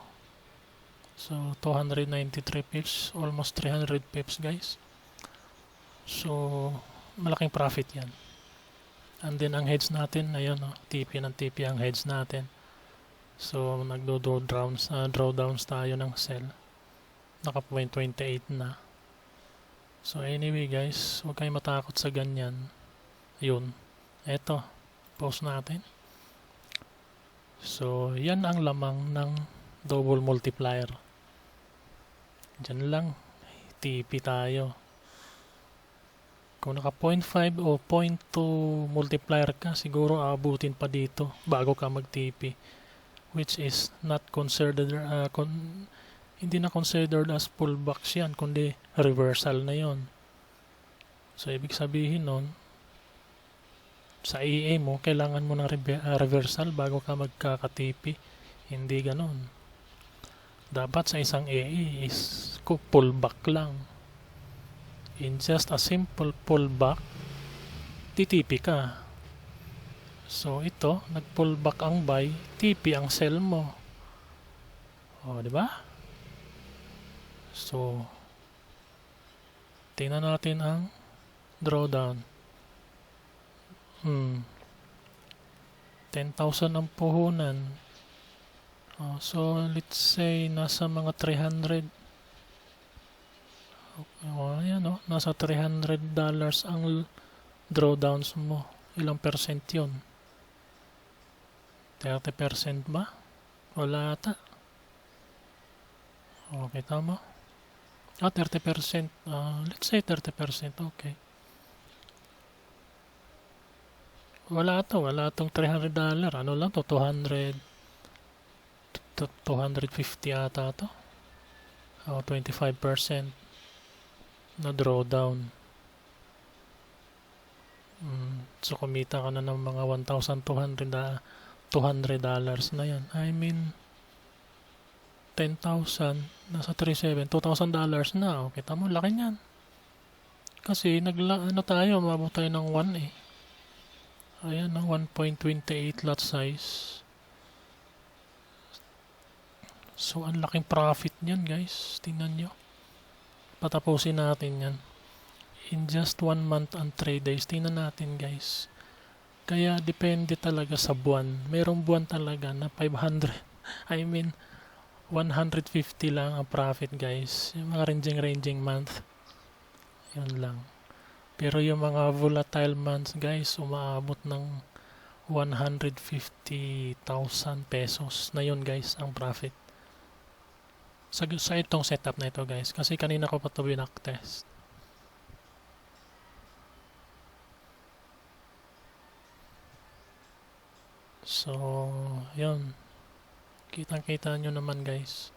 So, 293 pips. Almost 300 pips guys. So, malaking profit yan. And then, ang heads natin, ayun, TP ng TP ang heads natin. So, drawdowns tayo ng sell. Naka 0.28 na. So, anyway guys, huwag kayong matakot sa ganyan. Ayun. Eto, post natin. So, yan ang lamang ng double multiplier. Diyan lang, TP tayo. Kung naka 0.5 o 0.2 multiplier ka, siguro aabutin pa dito bago ka mag-TP. Which is not considered, hindi na considered as pullbacks yan, kundi reversal na yon. So, ibig sabihin nun, sa EA mo, kailangan mo ng reversal bago ka magkaka-TP. Hindi ganon. Dapat sa isang EA is pullback lang. In just a simple pullback, TTP ka. So, ito, nag-pullback ang buy, TP ang sell mo. O, di ba? So, tingnan natin ang drawdown. 10,000 ang puhunan. So, let's say, nasa mga 300. Ayan, nasa $300 ang drawdowns mo. Ilang percent yun? 30% ba? Wala ata. Okay, tama. 30%. Let's say 30%. Okay. Wala itong $300. Ano lang to? 250 ata to. 25% na drawdown. So, kumita ka na ng mga $1,200 na yan. I mean, 10,000 nasa 37, $2,000 na. Okay, tama, laki niyan. Kasi tayo, mabot tayo ng 1 eh. Ayan, 1.28 lot size. So, ang laking profit niyan, guys. Tingnan nyo. Patapusin natin yan. In just 1 month and 3 days. Tingnan natin, guys. Kaya, depende talaga sa buwan. Merong buwan talaga na 500. I mean, 150 lang ang profit, guys. Yung mga ranging month. Yun lang. Pero yung mga volatile months, guys, umaabot ng 150,000 pesos na yun, guys, ang profit. Sa itong setup na ito, guys. Kasi kanina ko pa ito binak-test. So, yun. Kitang-kita nyo naman, guys.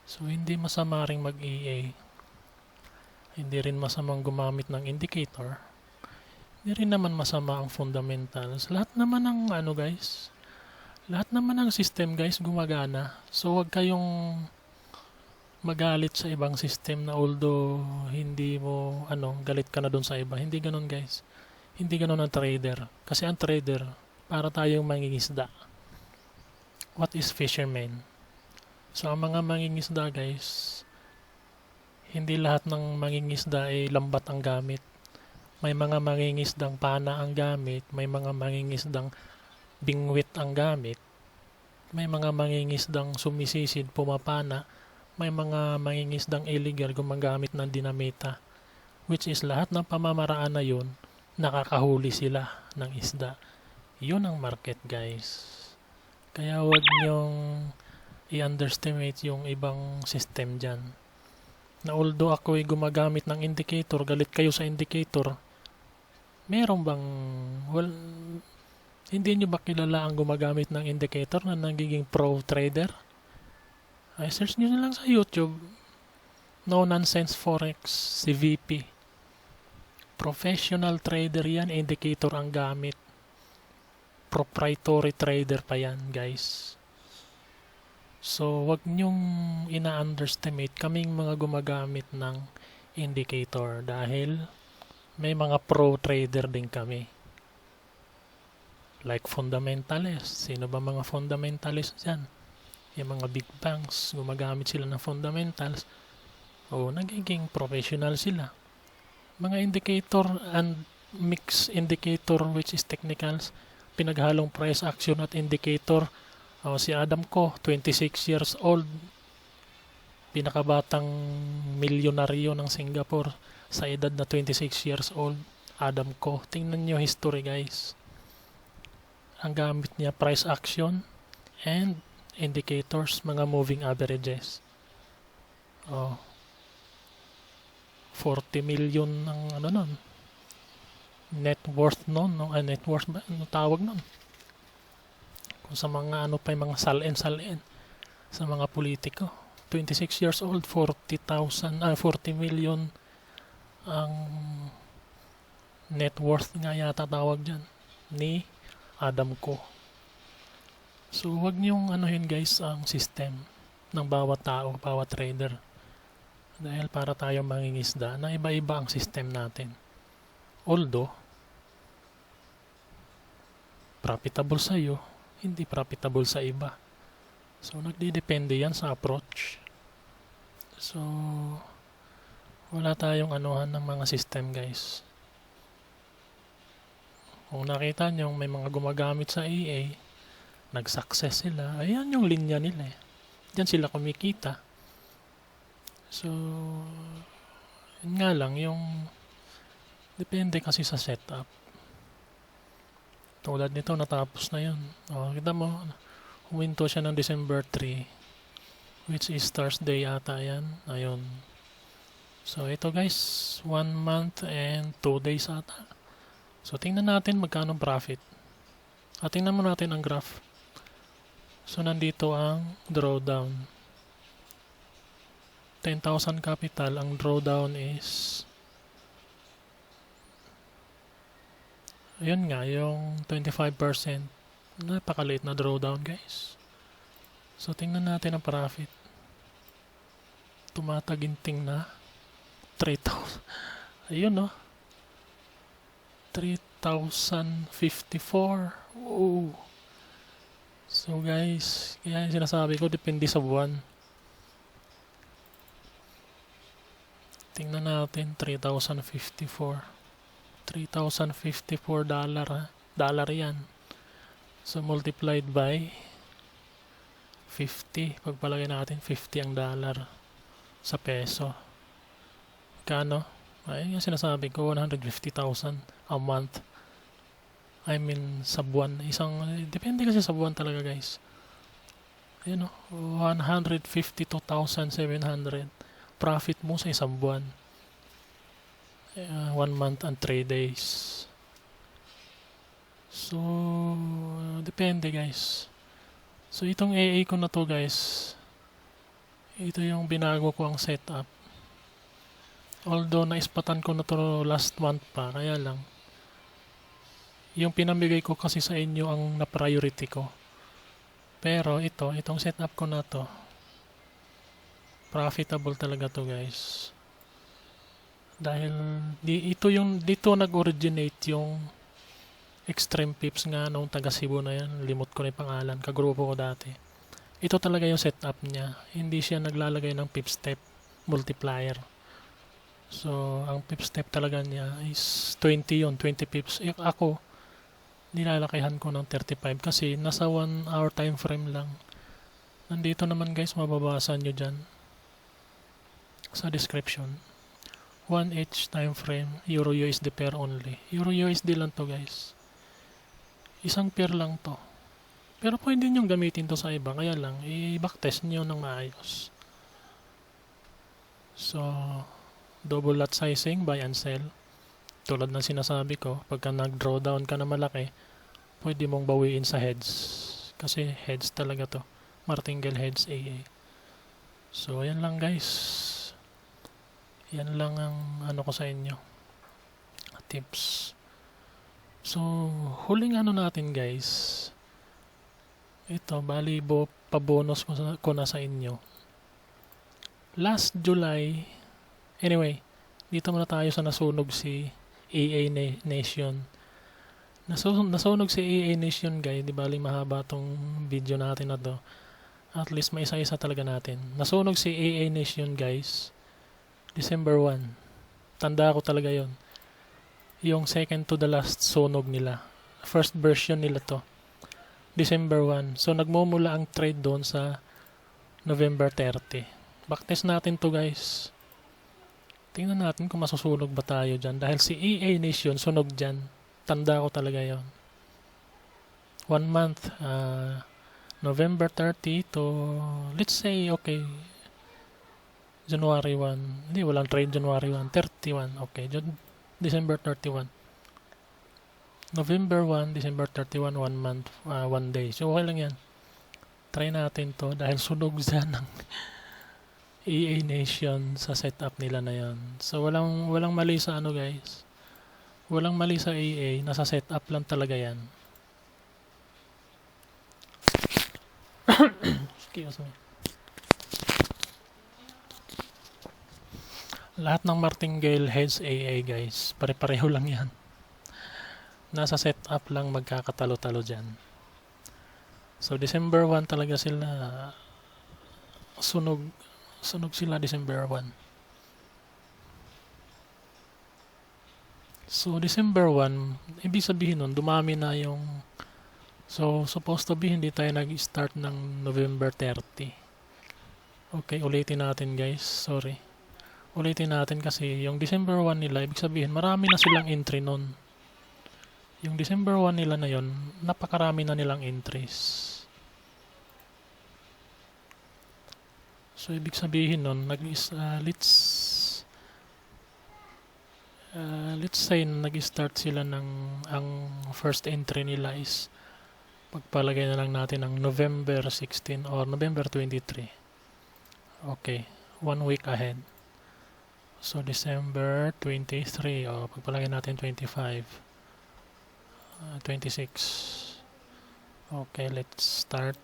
So, hindi masama ring mag-EA. Hindi rin masamang gumamit ng indicator. Hindi rin naman masama ang fundamentals. Lahat naman ng guys. Lahat naman ng system, guys, gumagana. So, wag kayong magalit sa ibang system na although hindi mo, galit ka na dun sa iba. Hindi ganun, guys. Hindi ganun ang trader. Kasi ang trader, para tayong mangingisda. What is fisherman? So, ang mga mangingisda, guys, hindi lahat ng mangingisda ay lambat ang gamit. May mga mangingisdang pana ang gamit, may mga mangingisdang bingwit ang gamit, may mga mangingisdang sumisisid, pumapana, may mga mangingisdang illegal gumagamit ng dinamita, which is lahat ng pamamaraan na yun, nakakahuli sila ng isda. Yun ang market, guys. Kaya wag nyong i-underestimate yung ibang system dyan. Na although ako ay gumagamit ng indicator, galit kayo sa indicator, meron bang, well, hindi nyo ba kilala ang gumagamit ng indicator na nagiging pro trader? Ay, search nyo na lang sa YouTube. No Nonsense Forex, si VP. Professional trader yan, indicator ang gamit. Proprietary trader pa yan, guys. So, wag nyong ina-underestimate kaming mga gumagamit ng indicator dahil may mga pro trader din kami. Like fundamentalists. Sino ba mga fundamentalists dyan? Yung mga big banks, gumagamit sila ng fundamentals. O, nagiging professional sila. Mga indicator and mixed indicator which is technicals, pinaghalong price action at indicator. Si Adam Ko, 26 years old, pinakabatang milyonaryo ng Singapore sa edad na 26 years old. Adam Ko, tingnan nyo history, guys. Ang gamit niya price action and indicators, mga moving averages. 40 million ang ano nun, net worth nun, no? Net worth ba? Ano tawag nun? Kung sa mga ano pa yung mga salin sa mga politiko. 26 years old, 40 million ang net worth nga yata tawag dyan ni Adam Ko. So wag niyong anuhin, guys, ang system ng bawat tao, bawat trader. Dahil para tayong mangingisda na iba-iba ang system natin. Although profitable sa iyo, hindi profitable sa iba. So, nagdidepende yan sa approach. So, wala tayong anuhan ng mga system, guys. Kung nakita nyo may mga gumagamit sa EA, nag-success sila, ayan yung linya nila eh. Diyan sila kumikita. So, yun nga lang, yung depende kasi sa setup. Tulad nito, natapos na yun. Kita mo, huminto siya ng December 3, which is Thursday ata yan. Ayun. So, ito guys, 1 month and 2 days ata. So, tingnan natin magkano profit. At tingnan mo natin ang graph. So, nandito ang drawdown. 10,000 capital, ang drawdown is ayun nga, yung 25%. Napakaliit na drawdown, guys. So, tingnan natin ang profit. Tumataginting na 3,000. Ayun, no? 3,054. Oh. So, guys, kaya yung sinasabi ko, depende sa buwan. Tingnan natin, 3,054. $3,054 dollar yan. So multiplied by 50, pagpalagay natin 50 ang dollar sa peso, kano? Ayun yung sinasabi ko, 150,000 a month. I mean sa buwan, depende kasi sa buwan talaga, guys. Ayun, 152,700 profit mo sa isang buwan. 1 month and 3 days. So, depende, guys. So, itong AA ko na to, guys, ito yung binago ko ang setup. Although, naispatan ko na to last month pa, kaya lang, yung pinamigay ko kasi sa inyo ang na-priority ko. Pero, itong setup ko na to, profitable talaga to, guys. Dahil dito nag-originate yung Extreme Pips nga nung taga Cebu na yan. Limot ko na yung pangalan. Kagrupo ko dati. Ito talaga yung setup niya. Hindi siya naglalagay ng pip step multiplier. So, ang pip step talaga niya is 20 yun. 20 pips. Ako, nilalakihan ko ng 35 kasi nasa 1 hour time frame lang. Nandito naman, guys, mababasa nyo dyan sa description. 1H time frame, Euro USD pair only. Euro USD lang to, guys. Isang pair lang to. Pero pwede nyo gamitin to sa iba. Kaya lang, i-backtest nyo ng maayos. So, double lot sizing, buy and sell. Tulad ng sinasabi ko, pagka nag-draw down ka na malaki, pwede mong bawiin sa heads. Kasi heads talaga to. Martingale heads AA. So, ayan lang guys. Yan lang ang ano ko sa inyo. Tips. So, huling ano natin guys. Ito, bali pa-bonus ko na sa inyo. Last July, anyway, dito muna tayo sa nasunog si AA Nation. Nasunog si AA Nation guys, di bali mahaba tong video natin na to. At least may isa-isa talaga natin. Nasunog si AA Nation guys, December 1. Tanda ko talaga yon. Yung second to the last sunog nila. First version nila to. December 1. So nagmumula ang trade doon sa November 30. Backtest natin to guys. Tingnan natin kung masusunog ba tayo dyan. Dahil si AA Nation sunog dyan. Tanda ko talaga yon. 1 month. November 30 to, let's say, okay, January 1. Hindi, walang trade January 1. 31. Okay, December 31. November 1, December 31, 1 month, 1 day. So, okay lang yan. Try natin to dahil sunog dyan ng AA Nation sa setup nila na yan. So, walang mali sa ano guys. Walang mali sa AA. Nasa setup lang talaga yan. Excuse me. Lahat ng Martingale heads AA guys. Pare-pareho lang yan. Nasa setup lang magkakatalo-talo dyan. So, December 1 talaga sila sunog sila December 1. So, December 1, ibig sabihin nun, dumami na yung so, supposed to be, hindi tayo nag-start ng November 30. Okay, ulitin natin guys. Sorry. Ulitin natin kasi yung December 1 nila, ibig sabihin, marami na silang entry nun. Yung December 1 nila na yon, napakarami na nilang entries. So, ibig sabihin nun, let's say, nag-start sila ang first entry nila is, pagpalagay na lang natin ng November 16 or November 23. Okay, 1 week ahead. So, December 23, o pagpalagay natin 25. 26. Okay, let's start.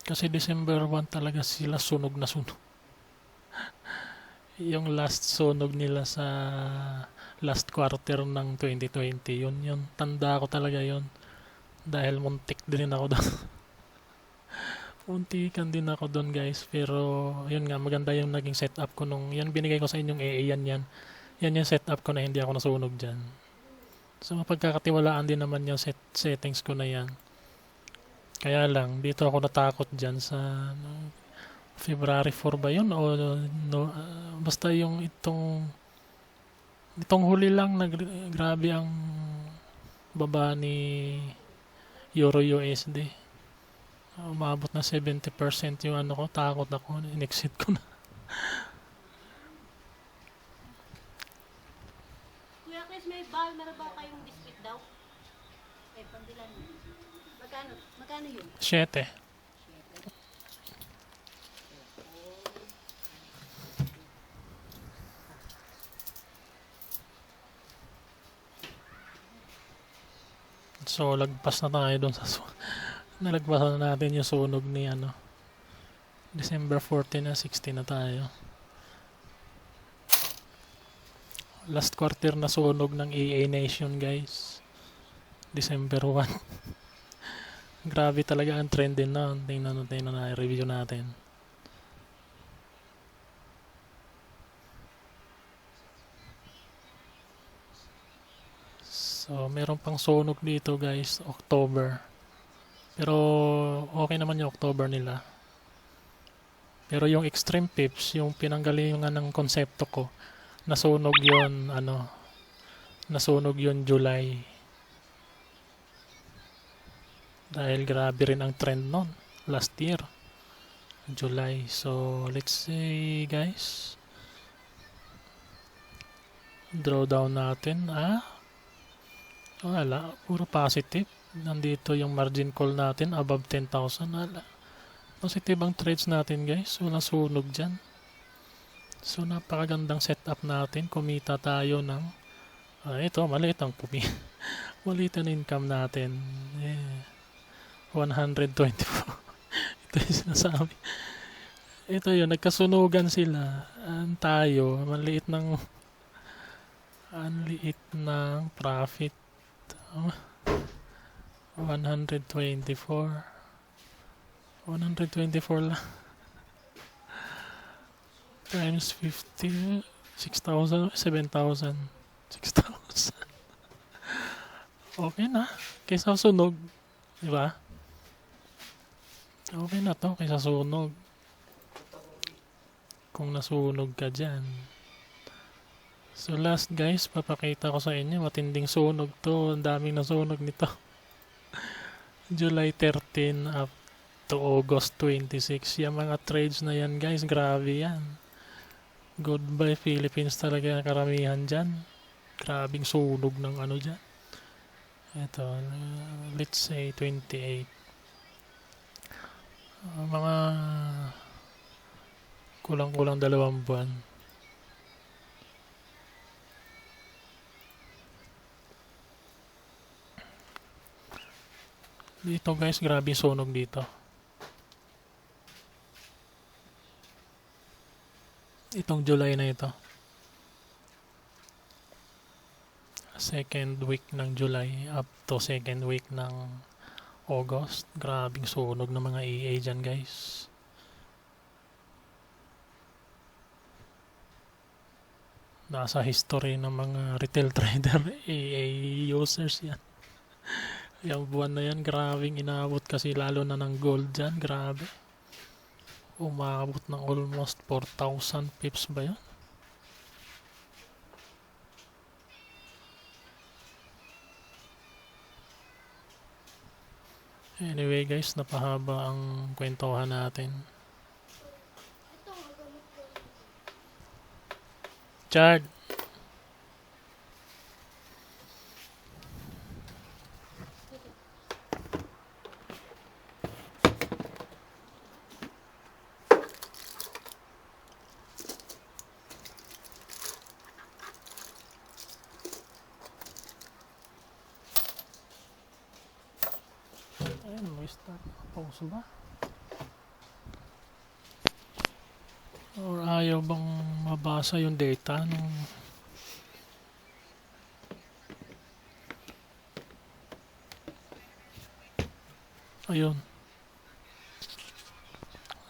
Kasi December 1 talaga sila sunog na sunog. Yung last sunog nila sa last quarter ng 2020, yun tanda ko talaga yun. Dahil muntik din ako doon. Muntikan din ako doon guys. Pero yun nga, maganda yung naging setup ko nung yan binigay ko sa inyong AA yan yung setup ko na hindi ako nasunog dyan. So, mapagkakatiwalaan din naman yung settings ko na yan. Kaya lang, dito ako natakot dyan sa February 4 ba yun? O basta yung itong huli lang, grabe ang baba ni Euro USD. Umabot na 70% yung ano ko, takot ako, in-exit ko na. May bal, meron ba kayong biscuit daw? Eh, pambilan mo. Magkano yun? 7. So, lagpas na tayo doon sa nalagpasan na natin yung sunog ni December 14 na 16 na tayo. Last quarter na sunog ng AA Nation guys. December 1. Grabe talaga ang trend din na. Tingnan na review natin. So, meron pang sunog dito guys, October. Pero okay naman yung October nila. Pero yung Extreme Pips, yung pinanggalingan ng konsepto ko, nasunog yun July. Dahil grabe rin ang trend nun last year, July. So, let's say guys, drawdown natin. Wala. Puro positive. Nandito yung margin call natin above 10,000. Wala. Positive ang trades natin guys. Walang sunog dyan. So, napakagandang setup natin. Kumita tayo ng ito, maliit ang maliit ang income natin. 124. Ito yung sinasabi. Ito yun, nagkasunugan sila. Tayo, ang liit ng profit. 124. 124 lang. Times 50, 6,000, 7,000. 6,000. Okay na. Kaysa sunog. Diba? Okay na to kaysa sunog. Kung nasunog ka dyan. So last guys, papakita ko sa inyo. Matinding sunog to. Ang daming nasunog nito. July 13 up to August 26. Yung mga trades na yan guys, grabe yan. Goodbye Philippines talaga karamihan dyan. Grabing sunog ng ano dyan. Ito, let's say 28. Mga kulang-kulang 2 buwan. Dito guys, grabe sunog dito. Itong July na ito. Second week ng July up to second week ng August. Grabing sunog ng mga EA dyan guys. Nasa history ng mga retail trader, EA users yan. Yung buwan na yan, grabing inabot kasi lalo na ng gold dyan. Grabe. Umabot ng almost 4,000 pips ba yun? Anyway guys, napahaba ang kwentuhan natin. Chad! Ayun, may start. Pause ba? Or ayaw bang mabasa yung data nung ayun.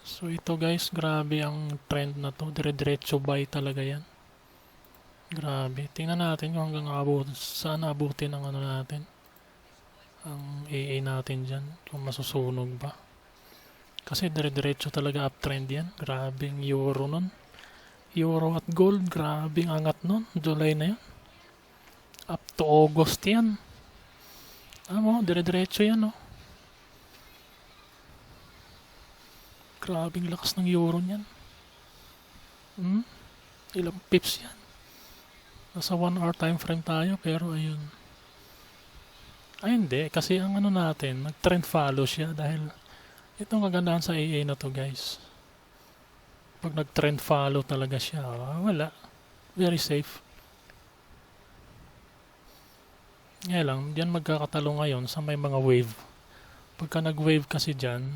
So ito guys, grabe ang trend na to. Dire-diretso buy talaga yan. Grabe. Tingnan natin kung hanggang saan abutin ang ano natin. Ang AA natin dyan. Kung masusunog ba. Kasi dire-diretso talaga uptrend yan. Grabing euro nun. Euro at gold. Grabing angat nun. July na yun. Up to August yan. Dire-diretso yan oh. Grabing lakas ng euro niyan. Ilang pips yan. Nasa 1 hour time frame tayo pero ayun. Ay hindi. Kasi ang ano natin, nag-trend follow siya dahil itong kagandahan sa AA na to guys. Pag nag-trend follow talaga siya, wala. Very safe. Ngayon lang, diyan magkakatalo ngayon sa may mga wave. Pagka nag-wave kasi dyan,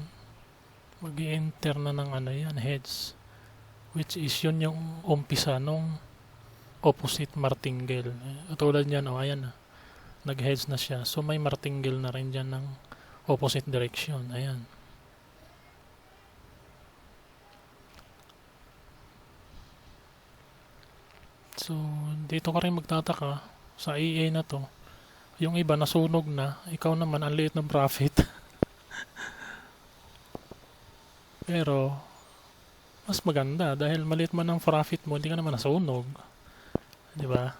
mag-i-enter na ng ano yan, heads. Which is yun yung umpisa nung opposite martingale. Tulad niyan, ayan na. Nag-heads na siya. So may martingale na rin dyan ng opposite direction. Ayan. So, dito ka rin magtataka sa EA na to. Yung iba nasunog na, ikaw naman ang liit ng profit. Pero, mas maganda dahil maliit man ang profit mo, hindi ka naman nasunog. Diba?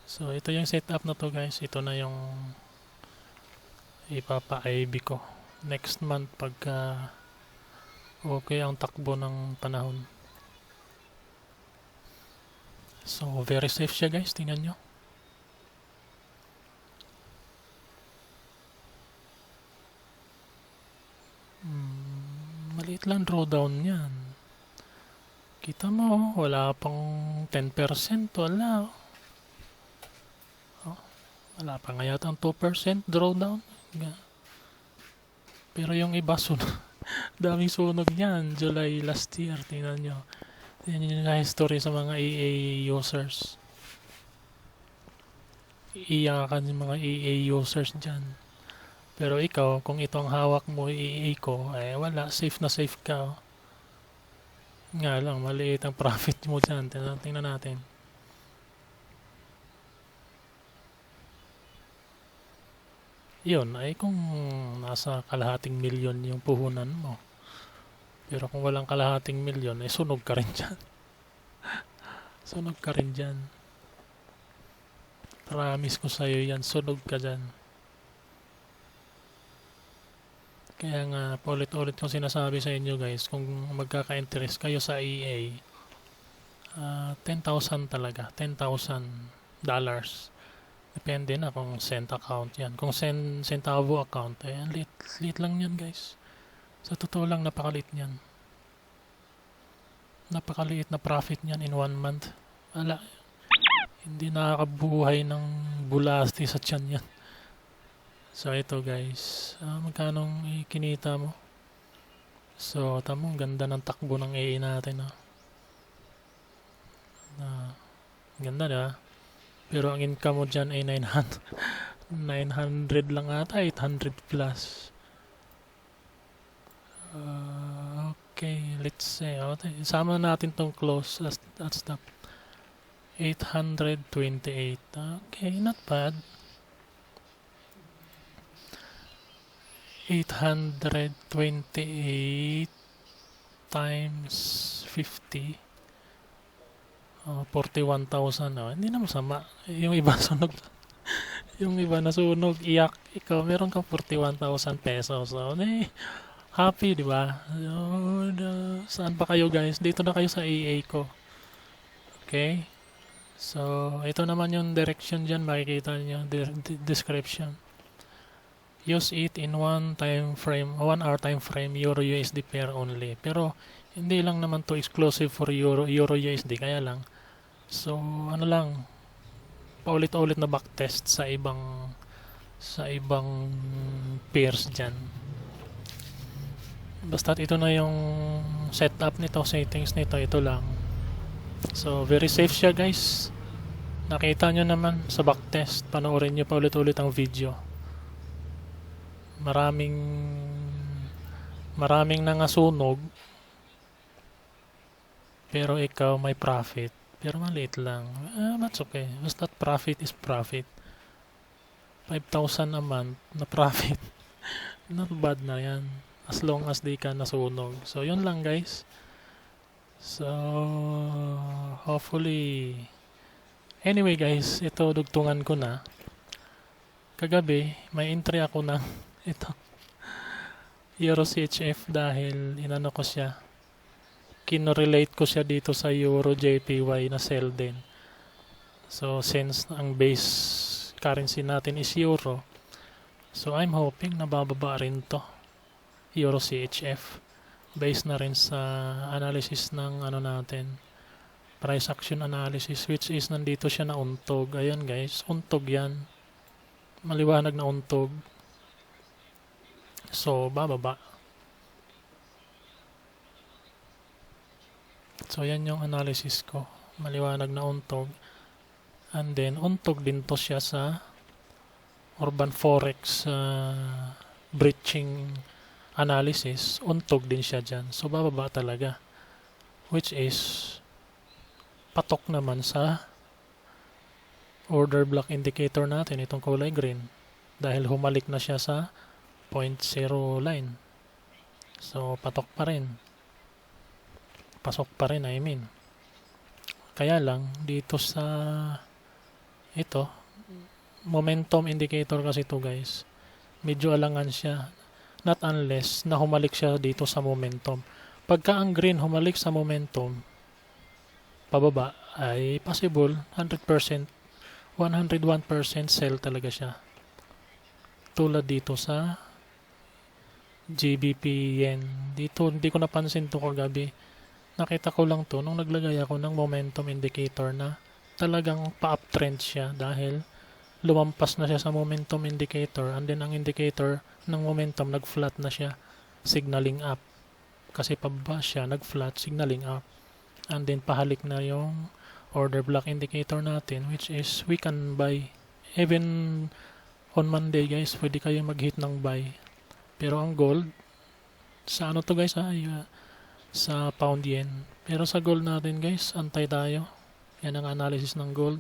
So, ito yung setup na to guys. ipapa-IV ko next month pagka okay ang takbo ng panahon. So very safe siya guys, tingnan nyo. Maliit lang drawdown yan. Kita mo, wala pang 10%, wala. Oh, wala pa nga yata ang 2% drawdown. Pero yung iba sunog, daming sunog niyan, July last year, tingnan nyo. Tingnan nyo na history sa mga EA users. Iiyakan yung mga EA users dyan. Pero ikaw, kung ito ang hawak mo, EA ko, eh wala, safe na safe ka. Oh. Nga lang, maliit ang profit mo dyan. Tingnan natin. Yun, ay kung nasa kalahating milyon yung puhunan mo. Pero kung walang kalahating milyon, ay sunog ka rin dyan. Sunog ka rin dyan. Promise ko sa'yo yan, sunog ka dyan. Kaya nga, paulit-ulit kong sinasabi sa inyo guys, kung magkaka-interest kayo sa EA, 10,000 talaga, $10,000. Depende na kung cent account yan. Kung centavo account, eh, lit lang yan guys. Sa totoo lang, napakaliit yan. Napakaliit na profit niyan in 1 month. Wala, hindi nakakabuhay ng bulasti sa tiyan yan. So ito guys, magkano kinita mo? So tamo, ganda ng takbo ng AA natin. Ganda na. Pero ang income mo dyan ay 900 lang ata, 800 plus. Okay, let's say, sama natin tong close at stop. 828. Okay, not bad. 828 times 50. 41,000. Hindi na masama. Yung iba sunog. Yung iba nasunog, iyak. Ikaw, meron kang 41,000 pesos. So, happy, di ba? Saan pa kayo guys? Dito na kayo sa EA ko. Okay? So, ito naman yung direction dyan. Makikita nyo, description. Use it in 1 hour time frame, Euro USD pair only. Pero, hindi lang naman to exclusive for Euro USD. Kaya lang, so, ano lang, paulit-ulit na backtest sa ibang pairs dyan. Basta't ito na yung setup nito, settings nito, ito lang. So, very safe siya guys. Nakita nyo naman sa backtest. Panoorin nyo paulit-ulit ang video. Maraming nangasunog. Pero ikaw may profit. Pero maliit lang. That's okay. Basta profit is profit. 5,000 a month na profit. Not bad na yan. As long as di ka nasunog. So, yun lang guys. So, hopefully. Anyway guys, ito dugtungan ko na. Kagabi, may entry ako ng ito. Euro CHF dahil inano ko siya. Kinorelate ko siya dito sa Euro JPY na sell din. So, since ang base currency natin is Euro, so I'm hoping na bababa rin to. Euro CHF. Based na rin sa analysis ng ano natin. Price action analysis, which is nandito siya na untog. Ayan guys, untog yan. Maliwanag na untog. So, bababa. So, yan yung analysis ko. Maliwanag na untog. And then, untog din to siya sa Urban Forex breaching analysis. Untog din siya dyan. So, bababa talaga. Which is, patok naman sa order block indicator natin, itong kulay green. Dahil humalik na siya sa 0.0 line. So, patok pa rin. Pasok pa rin, I mean. Kaya lang, dito sa ito, momentum indicator kasi ito guys. medyo alangan siya. Not unless na humalik siya dito sa momentum. Pagka ang green humalik sa momentum, pababa, ay possible 100%, 101% sell talaga siya. Tulad dito sa GBP yen. Dito, hindi ko napansin to kagabi. Nakita ko lang to nung naglagay ako ng momentum indicator na talagang pa-uptrend siya dahil lumampas na siya sa momentum indicator and then ang indicator ng momentum nag-flat na siya, signaling up. Kasi pababa siya, nag-flat, signaling up. And then pahalik na yung order block indicator natin, which is we can buy. Even on Monday guys, pwede kayo mag-hit ng buy. Pero ang gold, sa ano to guys sa pound yen. Pero sa gold natin guys, antay tayo. Yan ang analysis ng gold.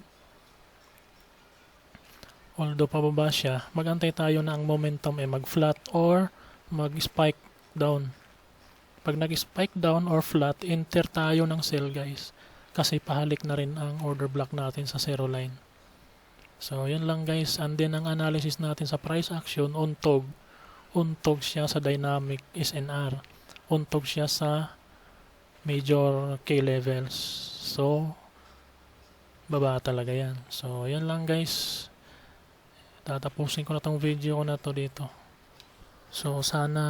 Although pababa siya, magantay tayo na ang momentum ay mag-flat or mag-spike down. Pag nag-spike down or flat, enter tayo ng sell guys. Kasi pahalik na rin ang order block natin sa zero line. So, yan lang guys. And then ang analysis natin sa price action, untog. Untog siya sa dynamic SNR. Untog siya sa major K levels. So, baba talaga yan. So, yan lang guys. Tatapusin ko na tong video ko na to dito. So, sana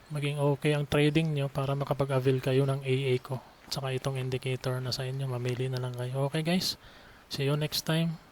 maging okay ang trading nyo para makapag-avail kayo ng AA ko. At saka itong indicator na sa inyo, mamili na lang kayo. Okay guys, see you next time.